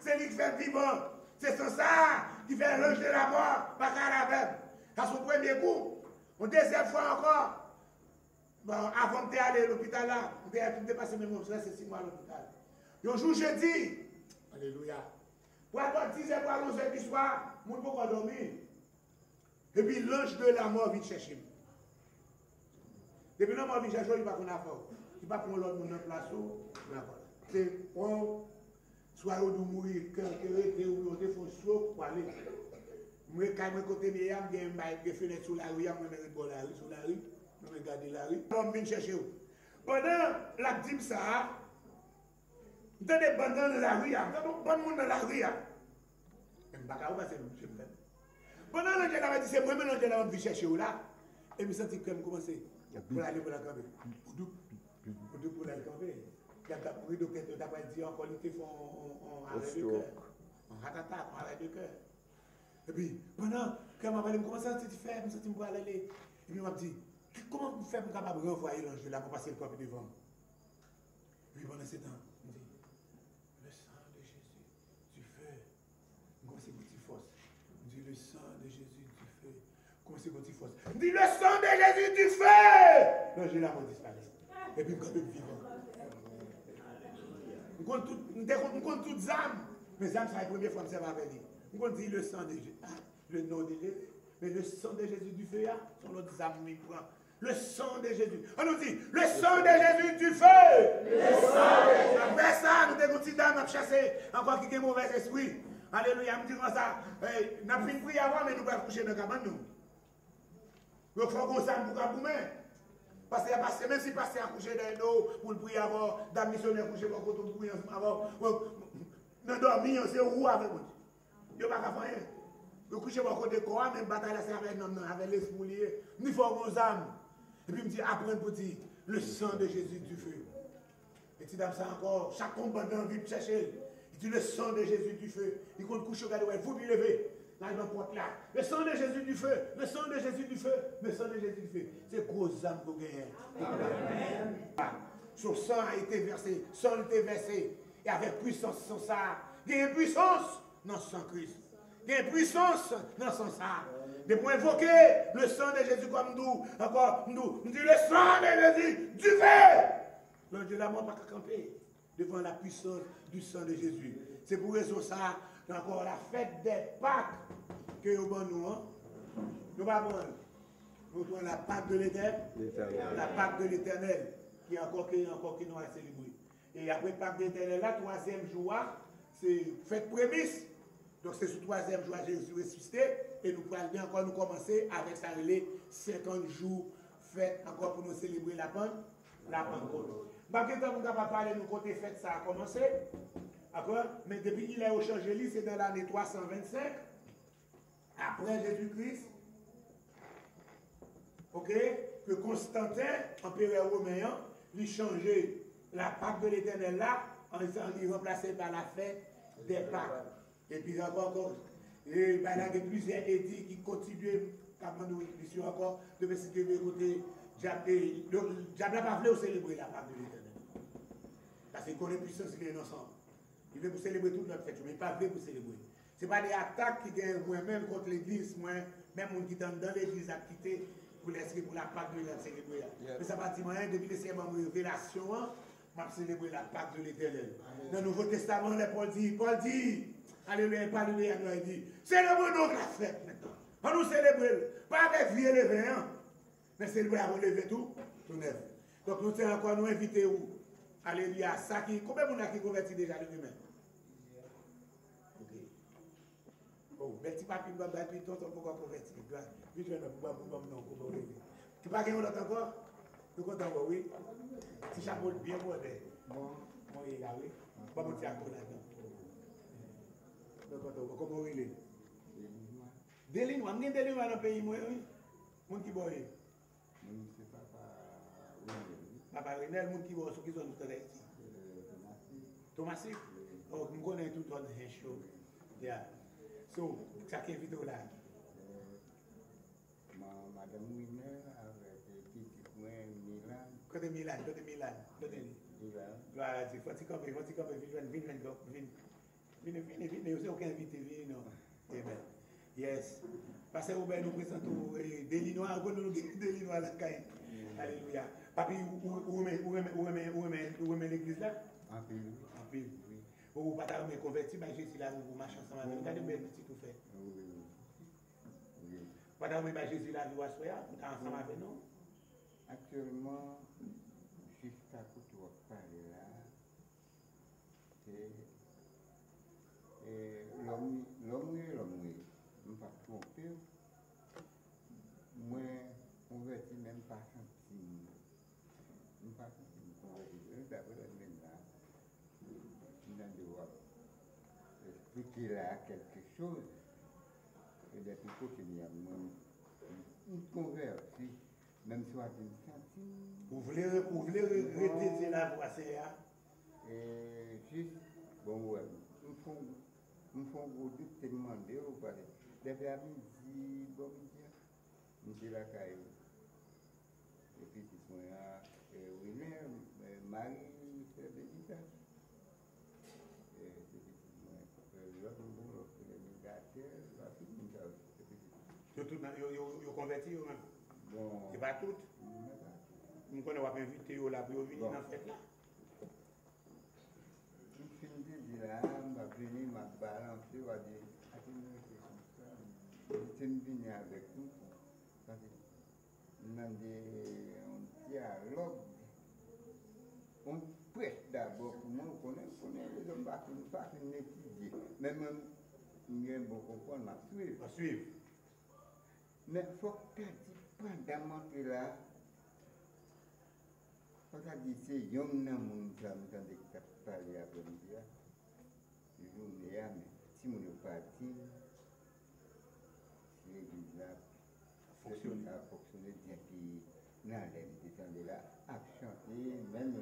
c'est lui qui fait vivant. C'est sans ça qui fait l'ange de la mort, pas qu'à la même. À son premier coup, une deuxième fois encore. Bon, avant de aller à l'hôpital là, on a dépassé même c'est 6 mois à l'hôpital. Le jour jeudi, alléluia. Pour attendre 10h pour 11h du soir, mon ne peut pas dormir. Et puis l'ange de la mort vient chercher. Depuis l'ange vient chercher, il ne va pas qu'on a fait. Il ne va pas qu'on l'autre monde en place. C'est on soit on doit mourir, quand on te fait chaud pour aller. Moi, quand je côté de moi, je suis fenêtre sur la rue, je suis sur la rue, je regarde la rue. Je viens chercher. Pendant la dîme, ça, dans des bandits dans la rue, dans le monde dans la rue. Je ne sais pas où c'est. Pendant que l'angèle dit, c'est moi, l'angèle a envie chercher là, et je me sens comme commencer pour aller pour la camper. Pour la camper. Il y a des docteurs qui ont dit encore, ils font en arrêt de cœur. En ratata, en arrêt de cœur. Et puis, pendant que je m'a dit, comment ça tu fais? Je me suis aller. Et puis, il m'a dit, comment vous faites pour capable renvoyer l'ange là pour passer le corps devant? Et puis, pendant ce temps, il me dit, le sang de Jésus, du feu. Comment c'est votre force? Il me dit, le sang de Jésus, du feu. Comment c'est votre force? Il me dit, le sang de Jésus, du feu. L'ange là m'a disparu. Et puis, quand même vivant. On compte toutes les âmes. Mes âmes, c'est la première fois que ça va venir. On dit le sang de Jésus. Le nom de Jésus. Mais le sang de Jésus du feu, son autre âme nous prend. Le sang de Jésus. On nous dit, le sang de Jésus du feu. Le sang de Jésus. Après ça, nous avons des dames à chasser. Encore qui a un mauvais esprit. Alléluia, nous disons ça. Nous avons fait une prière avant, mais nous ne pouvons pas coucher dans le cabane. Donc, il faut qu'on s'aime pour qu'on boume. Parce que même si passer à coucher dans l'eau pour le prier avant, dame missionnaire coucher pour qu'on prier avant, Dans dormir, c'est où avec moi. Il n'y a pas faire rien. Je couche mon côté corps, même bataille c'est avec l'esprit lié. Nous faisons nos âmes. Et puis, il me dit, apprendre pour dire, le sang de Jésus du feu. Et tu dis ça encore, chaque combattant a envie de chercher. Il dit, le sang de Jésus du feu. Il compte coucher au gars, vous lui levez. Là, il porte là. Le sang de Jésus du feu. Le sang de Jésus du feu. Le sang de Jésus du feu. C'est gros âme que vous gagnez. Amen. Son sang a été versé. Son a été versé. Et avec puissance, son ça. Il y a une puissance dans son Christ. Il y a une puissance dans son sang. De pour invoquer le sang de Jésus comme nous. Encore, nous dit le sang de Jésus du feu. L'ange de la mort n'a pas camper devant la puissance du sang de Jésus. C'est pour raison ça, encore la fête des Pâques que nous avons. Nous avons la Pâque de l'Éternel. La Pâque de l'Éternel qui est encore qui nous a célébré. Et après Pâque de l'Éternel, la troisième jour, c'est fête prémisse. Donc c'est ce troisième jour Jésus ressuscité. Et nous pourrons bien encore nous commencer avec ça les 50 jours fête encore pour nous célébrer la Pentecôte. Quand on va parler de côté fête, ça a commencé. D'accord? Mais depuis qu'il est au changé, c'est dans l'année 325, après Jésus-Christ, ok, que Constantin, empereur romain, lui changeait la Pâque de l'Éternel là, en étant remplacé par la fête des Pâques. Et puis encore, il y a plusieurs édits qui continuent, comme nous disons encore, de me citer de côté. Diable n'a pas voulu célébrer la Pâque de l'Éternel. Parce qu'il connaît puissance qui est ensemble. Il veut pour célébrer toute notre fête, mais il n'a pas voulu pour célébrer. Ce n'est pas des attaques qui gagnent moi-même contre l'église, moi, même les gens qui sont dans l'église à quitter pour l'esprit pour la Pâque de l'Éternel célébrer. Mais ça va dire, depuis le Seigneur m'a révélation, m'a célébré la Pâque de l'Éternel. Dans le Nouveau Testament, Paul dit, alléluia, alléluia, il dit, célébrons donc la fête maintenant. On nous célèbre, pas avec vie élevée, hein. Mais célébrer à relever tout neuf. Donc nous sommes encore nous inviter où? Alléluia. Ça qui, combien de gens qui convertit déjà de lui-même? Ok. Oh, mais tu ne peux pas convertir. Tu ne peux pas convertir. Tu ne peux pas convertir encore? Tu es content, oui? Tu chapeau bien bordé. Bon, il est là, oui. Pas mon tiaco là-dedans. Comment il est? Délinois. Je suis délinois dans le pays, moi, oui. Mon qui boit. Papa Renel, moun qui va qui sont nous ici. Thomasik. Oh, nous connaissons tout dans les shows. Yeah. So, ça qui est vidéo là. Madame Wiener avec petit point Milan. Côté Milan. Voilà, il faut comme venez, vous aucun invité, non. Yes. Parce que vous nous présentons des Linois, nous des Linois à la caille. Alléluia. Papi, où est l'église là? En pile. Oui. Vous ne pouvez pas convertir, mais Jésus là, vous marchez ensemble. Regardez bien ce que vous faites. Oui. Pas d'amener Jésus là, vous assoyez, vous êtes ensemble avec nous? Actuellement, jusqu'à côté où on parle là, c'est l'homme, je ne pas tromper. Moi, on ne veut même pas sentir. Je ne pas sentir convertir. D'abord, même là, je dois expliquer là quelque chose. Et depuis continuer à me convertir, même si on a une sentir. Vous voulez répéter la voix, c'est là? Et juste, bon, ouais, nous font beaucoup de demander au palais. Depuis à midi, bon, je suis là, et puis, je suis là, oui, mais Marie, c'est délicat. Et l'autre, le gâteau, la fille, Vous convertis ou même? bon. C'est pas tout. Nous connaissons pas invité là pour venir dans la fête là. Je suis là, je suis venu, je balance, je vais dire, je suis venu avec nous. Parce que nous avons un dialogue. On prête d'abord pour nous, on connaît les hommes pas qui étudier. Même nous avons beaucoup comprendre, à suivre. Mais il faut que tu pendant que là, il faut que tu dises, c'est un homme qui a parlé après-midi. journée, mais si on est parti, l'église a fonctionné bien, puis dans les là, à chanter, même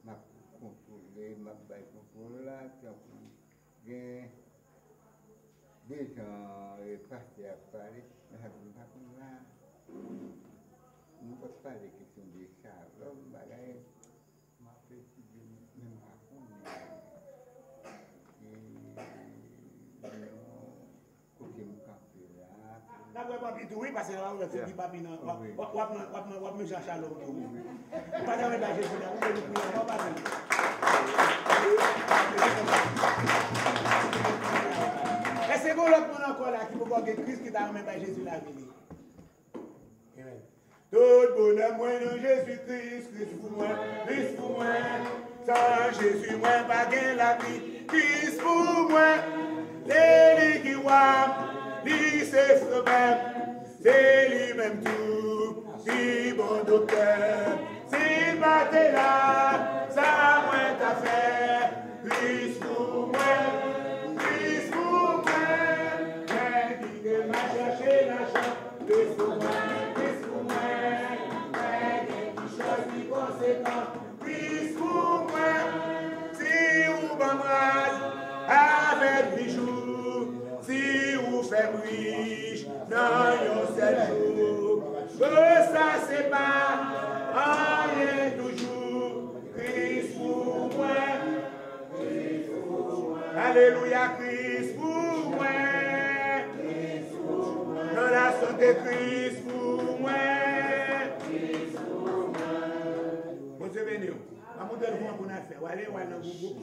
ma contrôler, ma contrôle là, des gens partis à parler, mais ça ne va pas là. On ne peut pas parler question des chars, l'homme, bagaille, m'a fait même à fond, oui, parce que là, on fait du papier. On me cherche à l'homme. Pas jamais d'aller chez la route, on va pas aller. Et c'est bon, l'autre monde encore là qui peut voir que Christ qui t'a amené par Jésus la vie. Tout bonheur, moi, non, Jésus-Christ, Christ pour moi, Christ pour moi. Sans Jésus, moi, pas gain la vie. Christ pour moi, c'est lui qui voit, lui c'est sauveur, c'est lui-même tout, si bon docteur. S'il battait là, ça moins t'a fait. Christ pour moi, Christ pour moi. Mais qui m'a cherché la chance, Christ pour moi. Christ pour moi, si vous m'embrassez avec bijoux, si vous faites riche dans un seul jour, que ça c'est pas rien toujours. Christ pour moi, alléluia, Christ pour moi, dans la santé, Christ pour moi. Vous venez, on va monter le point pour nous faire. Allez, on va dans le groupe.